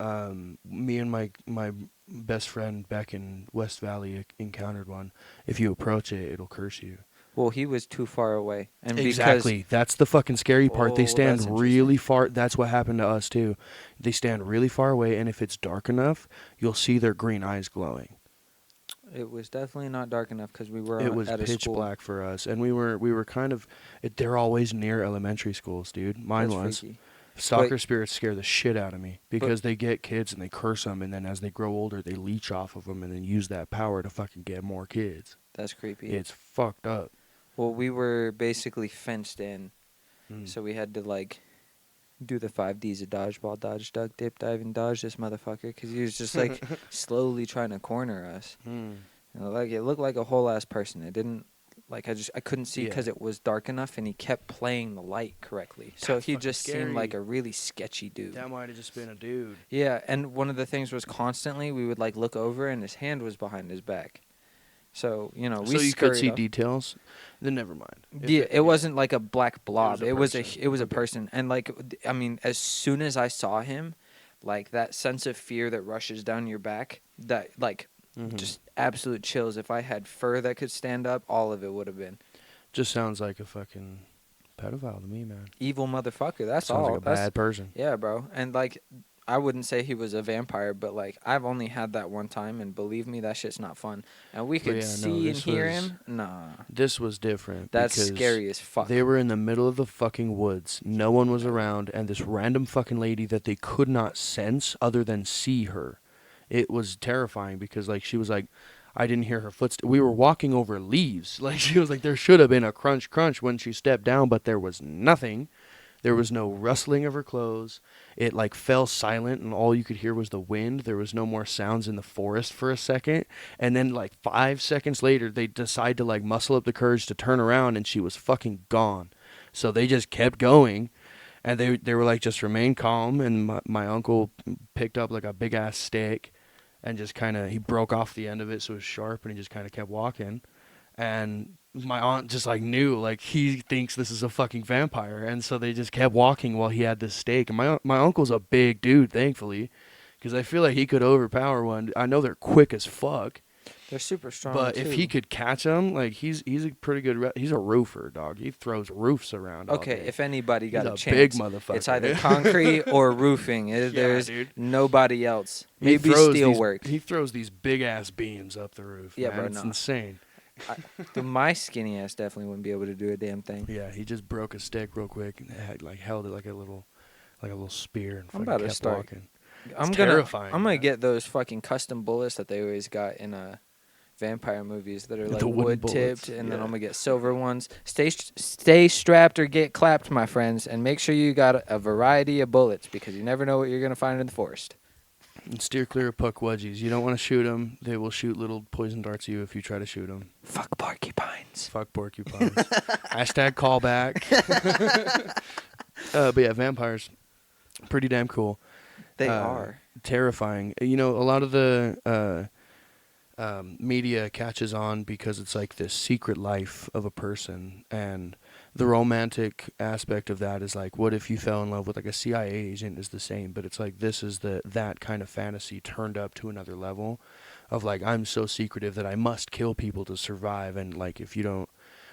Me and my best friend back in West Valley encountered one. If you approach it, it'll curse you. Well, he was too far away, and Exactly. That's the fucking scary part. They Oh, stand that's really interesting. far. That's what happened to us too. They stand really far away, and if it's dark enough, you'll see their green eyes glowing. It was definitely not dark enough because we were It was at a pitch school. black for us, and we were kind of. They're always near elementary schools, dude. Mine That's was. freaky. Stalker But spirits scare the shit out of me because they get kids and they curse them, and then as they grow older, they leech off of them and then use that power to fucking get more kids. that's creepy. It's fucked up. Well, we were basically fenced in, Mm. so we had to like do the 5 Ds of dodgeball, dodge, duck, dip, dive, and dodge this motherfucker because he was just like slowly trying to corner us. Mm. Like it looked like a whole ass person. It didn't like I couldn't see because Yeah. it was dark enough, and he kept playing the light correctly. So That's he fucking just seemed like scary. a really sketchy dude. That might have just been a dude. Yeah, and one of the things was constantly we would like look over and his hand was behind his back. So, we So you could scurried see up. details. Then never mind. Yeah, it wasn't like a black blob. a It was a person. it was a Okay. person. And like I mean, as soon as I saw him, like that sense of fear that rushes down your back, that like Mhm. just absolute chills. If I had fur that could stand up, all of it would have been. Just sounds like a fucking pedophile to me, man. Evil motherfucker. That's Sounds all. like a That's bad person. yeah, bro. And like I wouldn't say he was a vampire, but like I've only had that one time, and believe me, that shit's not fun. And we could yeah, no, see and this hear was- him. Nah, This was different. that's because scary as fuck. They were in the middle of the fucking woods. No one was around, and this random fucking lady that they could not sense other than see her. It was terrifying because like she was like, I didn't hear her footsteps. We were walking over leaves. Like she was like, there should have been a crunch crunch when she stepped down, but there was nothing. There was no rustling of her clothes. It like fell silent, and all you could hear was the wind. There was no more sounds in the forest for a second, and then like 5 seconds later, they decide to like muscle up the courage to turn around, and she was fucking gone. So they just kept going, and they were like, just remain calm. And my uncle picked up like a big ass stick, and just kind of he broke off the end of it so it was sharp, and he just kind of kept walking. And my aunt just like knew like he thinks this is a fucking vampire, and so they just kept walking while he had this stake. And my uncle's a big dude, thankfully, because I feel like he could overpower one. I know they're quick as fuck, They're super strong. but too. if he could catch him, like he's a pretty good. He's a roofer, dog. He throws roofs around. all Okay, day. if anybody got He's a a chance, big motherfucker. it's either concrete or roofing. There's dude. nobody else. He Maybe throws steel these- work. He throws these big ass beams up the roof. Yeah, man. bro, It's no. insane. My skinny ass definitely wouldn't be able to do a damn thing. Yeah, he just broke a stick real quick and held it like a little spear and I'm fucking about to kept start. walking. I'm terrifying, gonna man. get those fucking custom bullets that they always got in vampire movies that are like The wooden wood bullets, tipped, and then yeah. I'm gonna get silver ones. Stay strapped or get clapped, my friends, and make sure you got a variety of bullets because you never know what you're gonna find in the forest. And steer clear of puckwudgies. You don't want to shoot them. They will shoot little poison darts at you if you try to shoot them. Fuck porcupines. Fuck porcupines. Hashtag callback. But yeah, vampires, pretty damn cool. They Uh, are. Terrifying. You know, a lot of the media catches on because it's like this secret life of a person, and the romantic aspect of that is like, what if you fell in love with like a CIA agent is the same, but it's like this is that kind of fantasy turned up to another level of like, I'm so secretive that I must kill people to survive, and like if you don't,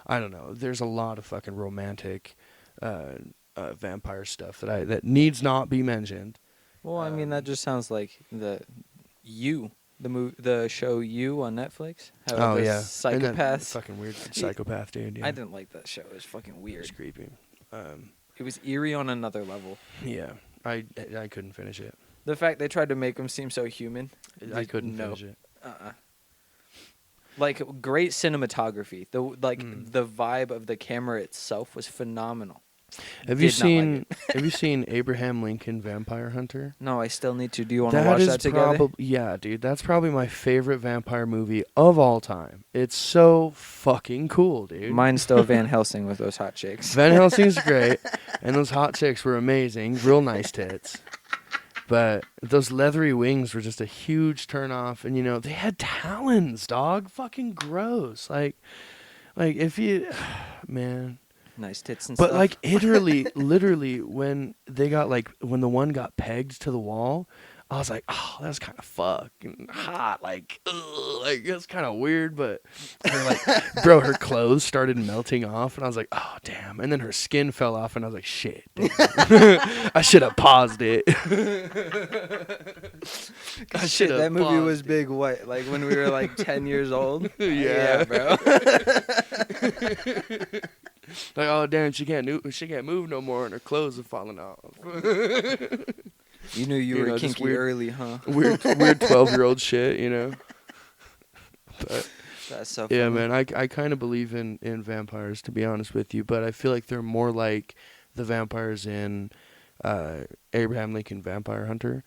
I don't know, there's a lot of fucking romantic vampire stuff that needs not be mentioned. Well, I mean that just sounds like the show You on Netflix. How Oh the yeah, And that psychopaths. fucking weird psychopath dude. Yeah. I didn't like that show. It was fucking weird. It's creepy. It was eerie on another level. Yeah, I couldn't finish it. The fact they tried to make him seem so human. I couldn't no. finish it. Like great cinematography. The vibe of the camera itself was phenomenal. Have you Did not like seen it. Have you seen Abraham Lincoln Vampire Hunter? No, I still need to. Do you want to That watch is that together? probably yeah, dude. That's probably my favorite vampire movie of all time. It's so fucking cool, dude. Mine's still Van Helsing with those hot chicks. Van Helsing's great, and those hot chicks were amazing, real nice tits. But those leathery wings were just a huge turnoff, and they had talons, dog. Fucking gross. Like if you, man. Nice tits and But stuff. like literally, when when the one got pegged to the wall, I was like, oh, that's kind of fucking hot. Like, ugh, like that's kind of weird. But bro, her clothes started melting off, and I was like, oh damn. And then her skin fell off, and I was like, shit. Damn. I should have paused it. I Shit, should have. that movie was big. What, like when we were like 10 years old? Yeah, bro. Like, oh damn, she can't move no more, and her clothes are falling off. You knew you were just kinky weird- early, huh? weird 12-year-old shit. But That's so funny. yeah, man, I kind of believe in vampires, to be honest with you, but I feel like they're more like the vampires in Abraham Lincoln Vampire Hunter,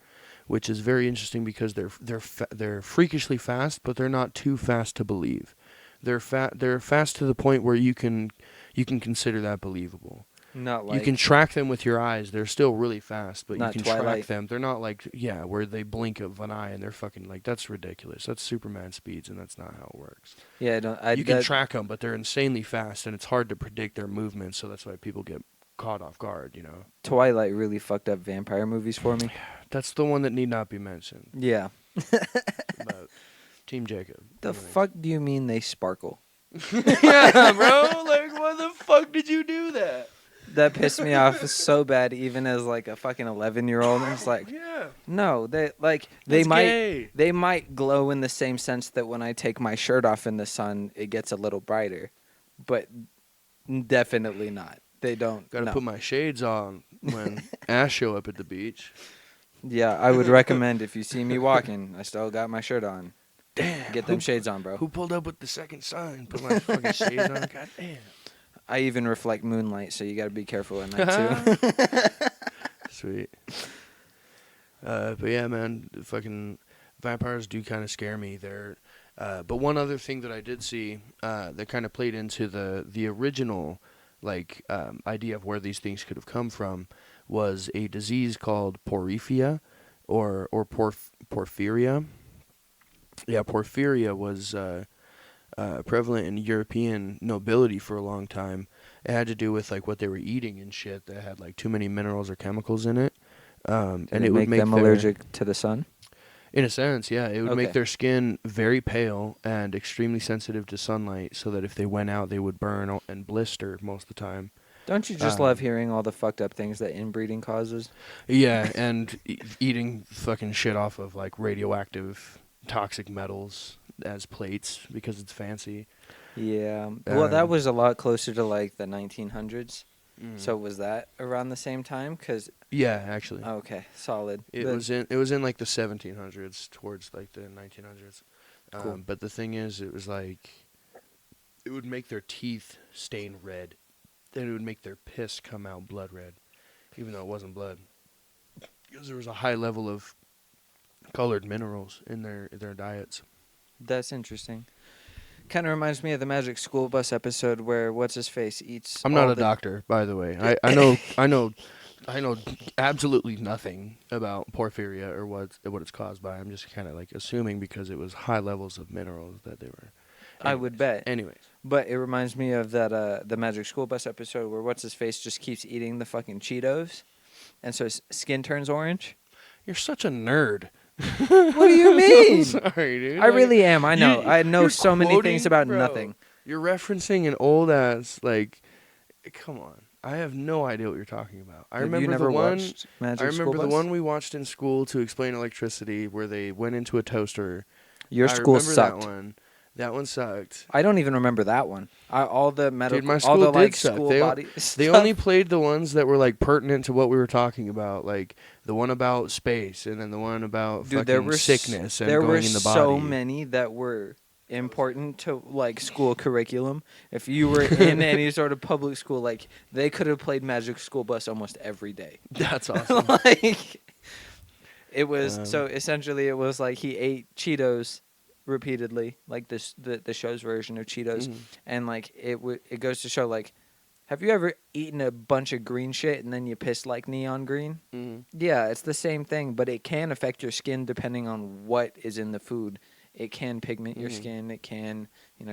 which is very interesting because they're freakishly fast, but they're not too fast to believe. They're fast to the point where you can consider that believable. Not like You can track them with your eyes. They're still really fast, but you Not can Twilight. track them. They're not like, where they blink of an eye and they're fucking like, that's ridiculous. That's Superman speeds, and that's not how it works. Yeah, I don't. You can track them, but they're insanely fast, and it's hard to predict their movements, so that's why people get caught off guard, Twilight really fucked up vampire movies for me. That's the one that need not be mentioned. Yeah. But Team Jacob. The Anyways. fuck do you mean they sparkle? Yeah, bro. Like, why the fuck did you do that? That pissed me off so bad, even as like a fucking 11-year-old. It's like, Yeah. no, they That's might gay. they might glow in the same sense that when I take my shirt off in the sun, it gets a little brighter, but definitely not. They don't. Gotta no. put my shades on when Ash show up at the beach. Yeah, I would recommend if you see me walking, I still got my shirt on. Damn. Get them shades on, bro. Who pulled up with the second sign? Put my fucking shades on. God damn. I even reflect moonlight, so you got to be careful at night too. Sweet. But yeah, man, fucking vampires do kind of scare me. But one other thing that I did see that kind of played into the original idea of where these things could have come from was a disease called porphyria or porphyria. Yeah, porphyria was prevalent in European nobility for a long time. It had to do with what they were eating and shit that had too many minerals or chemicals in it. And Did it would make them allergic to the sun? In a sense, yeah, it would Okay. make their skin very pale and extremely sensitive to sunlight, so that if they went out, they would burn and blister most of the time. Don't you just love hearing all the fucked up things that inbreeding causes? Yeah, and eating fucking shit off of radioactive toxic metals as plates because it's fancy. Yeah. Well, that Um, was a lot closer to the 1900s. Mm. So was that around the same time? Yeah, actually, Okay, solid. it But- was in the 1700s towards the 1900s. Cool. But the thing is, it was it would make their teeth stain red, and it would make their piss come out blood red, even though it wasn't blood, because there was a high level of colored minerals in their diets. That's interesting. Kind of reminds me of the Magic School Bus episode where what's his face eats. I'm not all a the- doctor, by the way. I know absolutely nothing about porphyria or what it's caused by. I'm just kind of assuming because it was high levels of minerals that they were. I would bet. Anyways, But it reminds me of that the Magic School Bus episode where what's his face just keeps eating the fucking Cheetos, and so his skin turns orange. you're such a nerd. What do you mean? I'm sorry, dude. I really am. I know. I know you're so many things quoting- about bro, nothing. You're referencing an old ass come on. I have no idea what you're talking about. I Have remember you never the one. watched Magic I remember School the Bus? one we watched in school to explain electricity, where they went into a toaster. Your I school remember sucked. That one. That one sucked. I don't even remember that one. All the medical, my all school the did suck. school They body. They stuff. only played the ones that were pertinent to what we were talking about, the one about space, and then the one about Dude, there fucking were sickness and there going were in the body. so many that were important to like school curriculum. If you were in any sort of public school, like they could have played Magic School Bus almost every day. That's awesome. Like it was so Um, essentially it was like he ate Cheetos repeatedly, like the show's version of Cheetos, mhm, and like it goes to show like, have you ever eaten a bunch of green shit and then you piss like neon green? mhm, Yeah, it's the same thing, but it can affect your skin depending on what is in the food. It can pigment your mhm. skin. It can,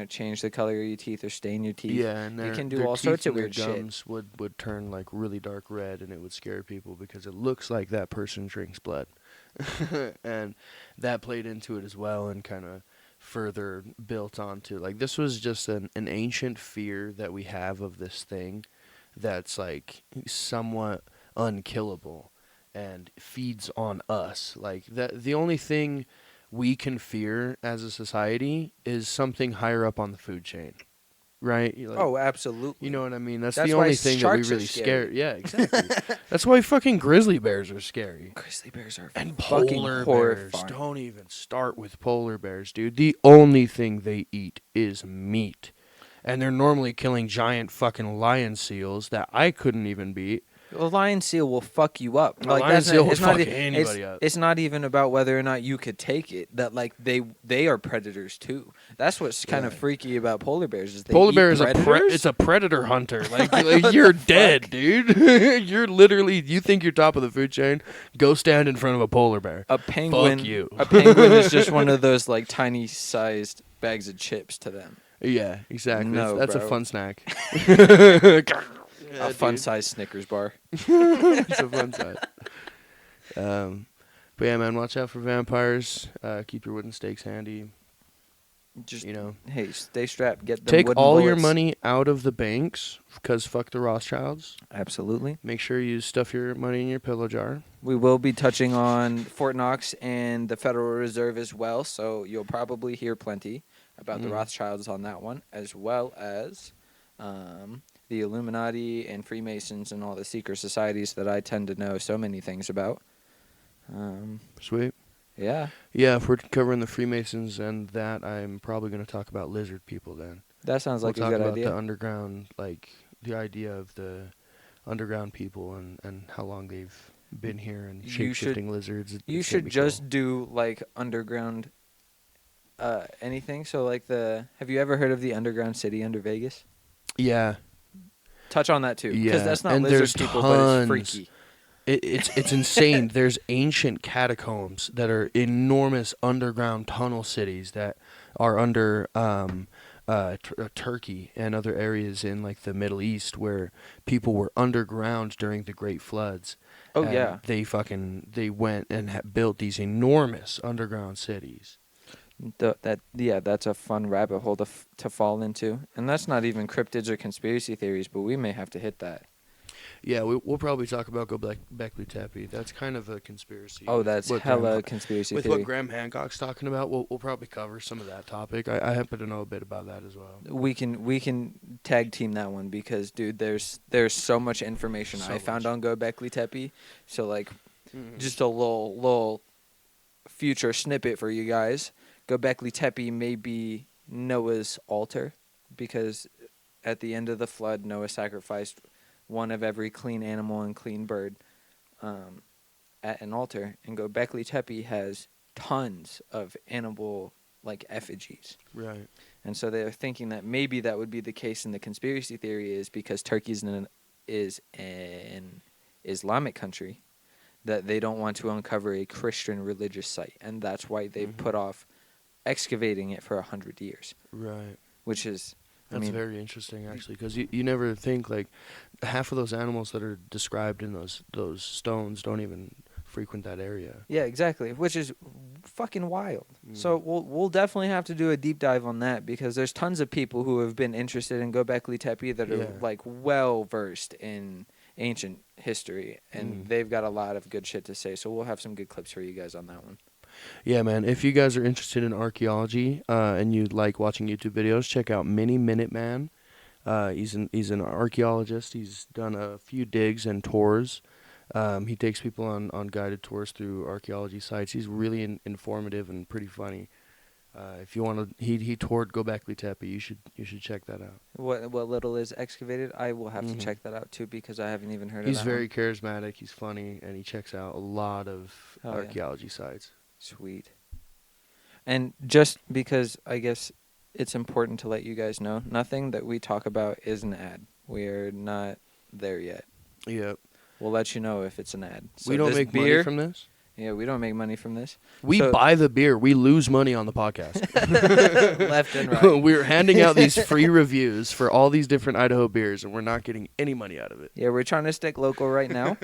change the color of your teeth or stain your teeth. Yeah, and It can do their all teeth sorts of and their weird shit. gums would turn like really dark red, and it would scare people because it looks like that person drinks blood, and that played into it as well, and kind of further built onto like this was just an ancient fear that we have of this thing that's like somewhat unkillable and feeds on us. Like that the only thing we can fear as a society is something higher up on the food chain. Right? Like, Oh, you absolutely. know what I mean? That's the That's why only thing that we sharks are really scare. scary. Yeah, exactly. That's why fucking grizzly bears are scary. Grizzly bears are And fucking polar bears. horrifying. Don't even start with polar bears, dude. The only thing they eat is meat. And they're normally killing giant fucking lion seals that I couldn't even beat. A lion seal will fuck you up. A Like lion that's seal will it's not fuck e- anybody up. it's not even about whether or not you could take it. That like they are predators too. That's what's kind of Yeah. freaky about polar bears is they Polar eat bear is predators. it's a predator hunter. Like, What you're the dead, fuck? dude. You're literally you think you're top of the food chain? Go stand in front of a polar bear. A penguin. Fuck you. A penguin is just one of those like tiny sized bags of chips to them. Yeah, exactly. No, That's a bro. fun snack. A fun sized Snickers bar. It's a fun size. But yeah, man, watch out for vampires. Keep your wooden stakes handy. Just You know, hey, stay strapped. Get the take wooden all your bullets. money out of the banks because fuck the Rothschilds. Absolutely. Make sure you stuff your money in your pillow jar. We will be touching on Fort Knox and the Federal Reserve as well, so you'll probably hear plenty about the Mhm. Rothschilds on that one, as well as the Illuminati and Freemasons and all the secret societies that I tend to know so many things about. Sweet. Yeah, Yeah, if we're covering the Freemasons and that, I'm probably going to talk about lizard people then. that sounds like we'll a talk good about idea. the underground, like the idea of the underground people and how long they've been here and You should- shape-shifting lizards. You It's gonna should be just cool. do like underground anything. So like have you ever heard of the underground city under Vegas? Yeah, Touch on that too, because yeah. that's not And lizard there's people, tons. but it's freaky. It's insane. There's ancient catacombs that are enormous underground tunnel cities that are under Turkey and other areas in like the Middle East where people were underground during the Great Floods. Oh and yeah. they went and built these enormous underground cities. That's a fun rabbit hole to fall into, and that's not even cryptids or conspiracy theories, but we may have to hit that. Yeah, we'll probably talk about Göbekli Tepe. That's kind of a conspiracy. Oh, with that's what hella conspiracy with theory. what Graham Hancock's talking about. We'll probably cover some of that topic. I happen to know a bit about that as well. We can tag team that one because dude, there's so much information So I found much. on Göbekli Tepe. So like, Mhm. just a little future snippet for you guys. Göbekli Tepe may be Noah's altar because at the end of the flood, Noah sacrificed one of every clean animal and clean bird at an altar. And Göbekli Tepe has tons of animal like effigies. Right. And so they're thinking that maybe that would be the case, and the conspiracy theory is because Turkey is an Islamic country, that they don't want to uncover a Christian religious site, and that's why they've Mhm. put off excavating it for 100 years, Right. which is, That's very interesting, actually, because you never think like half of those animals that are described in those stones don't even frequent that area. yeah, exactly, which is fucking wild. Mm. So we'll definitely have to do a deep dive on that because there's tons of people who have been interested in Göbekli Tepe that are Yeah. like well versed in ancient history, and they've got a lot of good shit to say. So we'll have some good clips for you guys on that one. Yeah, man. If you guys are interested in archaeology and you like watching YouTube videos, check out Mini Minute Man. He's an archaeologist. He's done a few digs and tours. He takes people on guided tours through archaeology sites. He's really informative and pretty funny. If you want to, he toured Gobekli Tepe. You should check that out. What little is excavated, I will have to Mhm. check that out too because I haven't even heard He's of that very one. charismatic. He's funny, and he checks out a lot of Oh, yeah. archaeology sites. Sweet. And just because I guess it's important to let you guys know, nothing that we talk about is an ad. We're not there yet. Yep. We'll let you know if it's an ad. So We don't this make beer, money from this. Yeah, we don't make money from this. We So- buy the beer. We lose money on the podcast. Left and right. We're handing out these free reviews for all these different Idaho beers, and we're not getting any money out of it. Yeah, we're trying to stick local right now.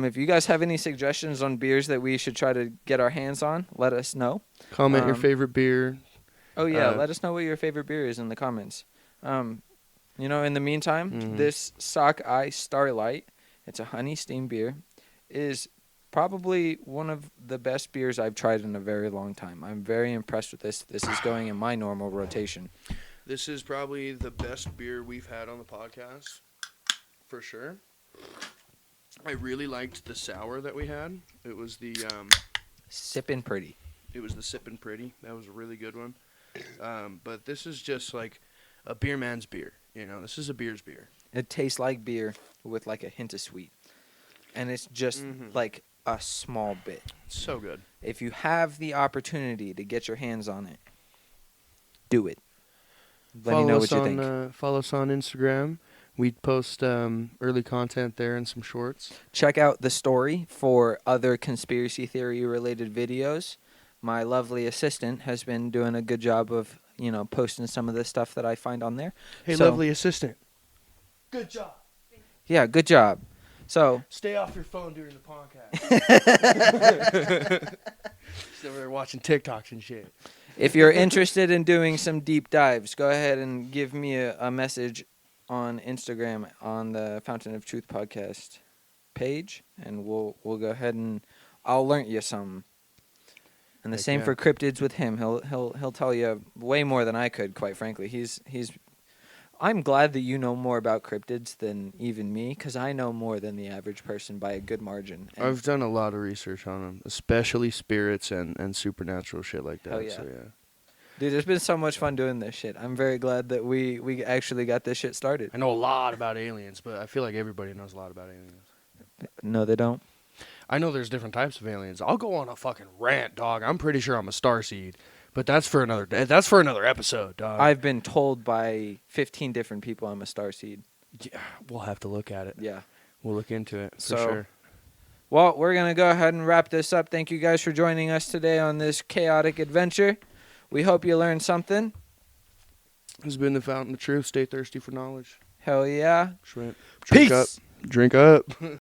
If you guys have any suggestions on beers that we should try to get our hands on, let us know. Comment your favorite beer. Oh, yeah, Uh, let us know what your favorite beer is in the comments. In the meantime, Mhm. this Sockeye Starlight, it's a honey steam beer, is probably one of the best beers I've tried in a very long time. I'm very impressed with this. This is going in my normal rotation. This is probably the best beer we've had on the podcast, for sure. I really liked the sour that we had. It was the Sippin' pretty. Sippin' Pretty. That was a really good one. But this is just like a beer man's beer. This is a beer's beer. It tastes like beer with like a hint of sweet. And it's just Mhm. like a small bit. It's so good. If you have the opportunity to get your hands on it, do it. Let me know what you think. Follow us on Instagram. We post early content there and some shorts. Check out the story for other conspiracy theory related videos. My lovely assistant has been doing a good job of, posting some of the stuff that I find on there. Hey, So- lovely assistant. Good job. Yeah, good job. So, Stay off your phone during the podcast. So we're watching TikToks and shit. if you're interested in doing some deep dives, go ahead and give me a message on Instagram on the Fountain of Truth podcast page, and we'll go ahead and I'll learn you some. And the Heck same yeah. for cryptids with him. He'll tell you way more than I could, quite frankly. I'm glad that you know more about cryptids than even me, because I know more than the average person by a good margin. And I've done a lot of research on them, especially spirits and supernatural shit like that. Hell yeah. So yeah. dude, it's been so much fun doing this shit. I'm very glad that we actually got this shit started. I know a lot about aliens, but I feel like everybody knows a lot about aliens. No, they don't. I know there's different types of aliens. I'll go on a fucking rant, dog. I'm pretty sure I'm a starseed, but that's for another day. That's for another episode, dog. I've been told by 15 different people I'm a starseed. Yeah, we'll have to look at it. Yeah. We'll look into it for So- sure. Well, we're going to go ahead and wrap this up. Thank you guys for joining us today on this chaotic adventure. We hope you learned something. This has been the Fountain of Truth. Stay thirsty for knowledge. Hell yeah. Shrimp. Peace. Drink up. Drink up.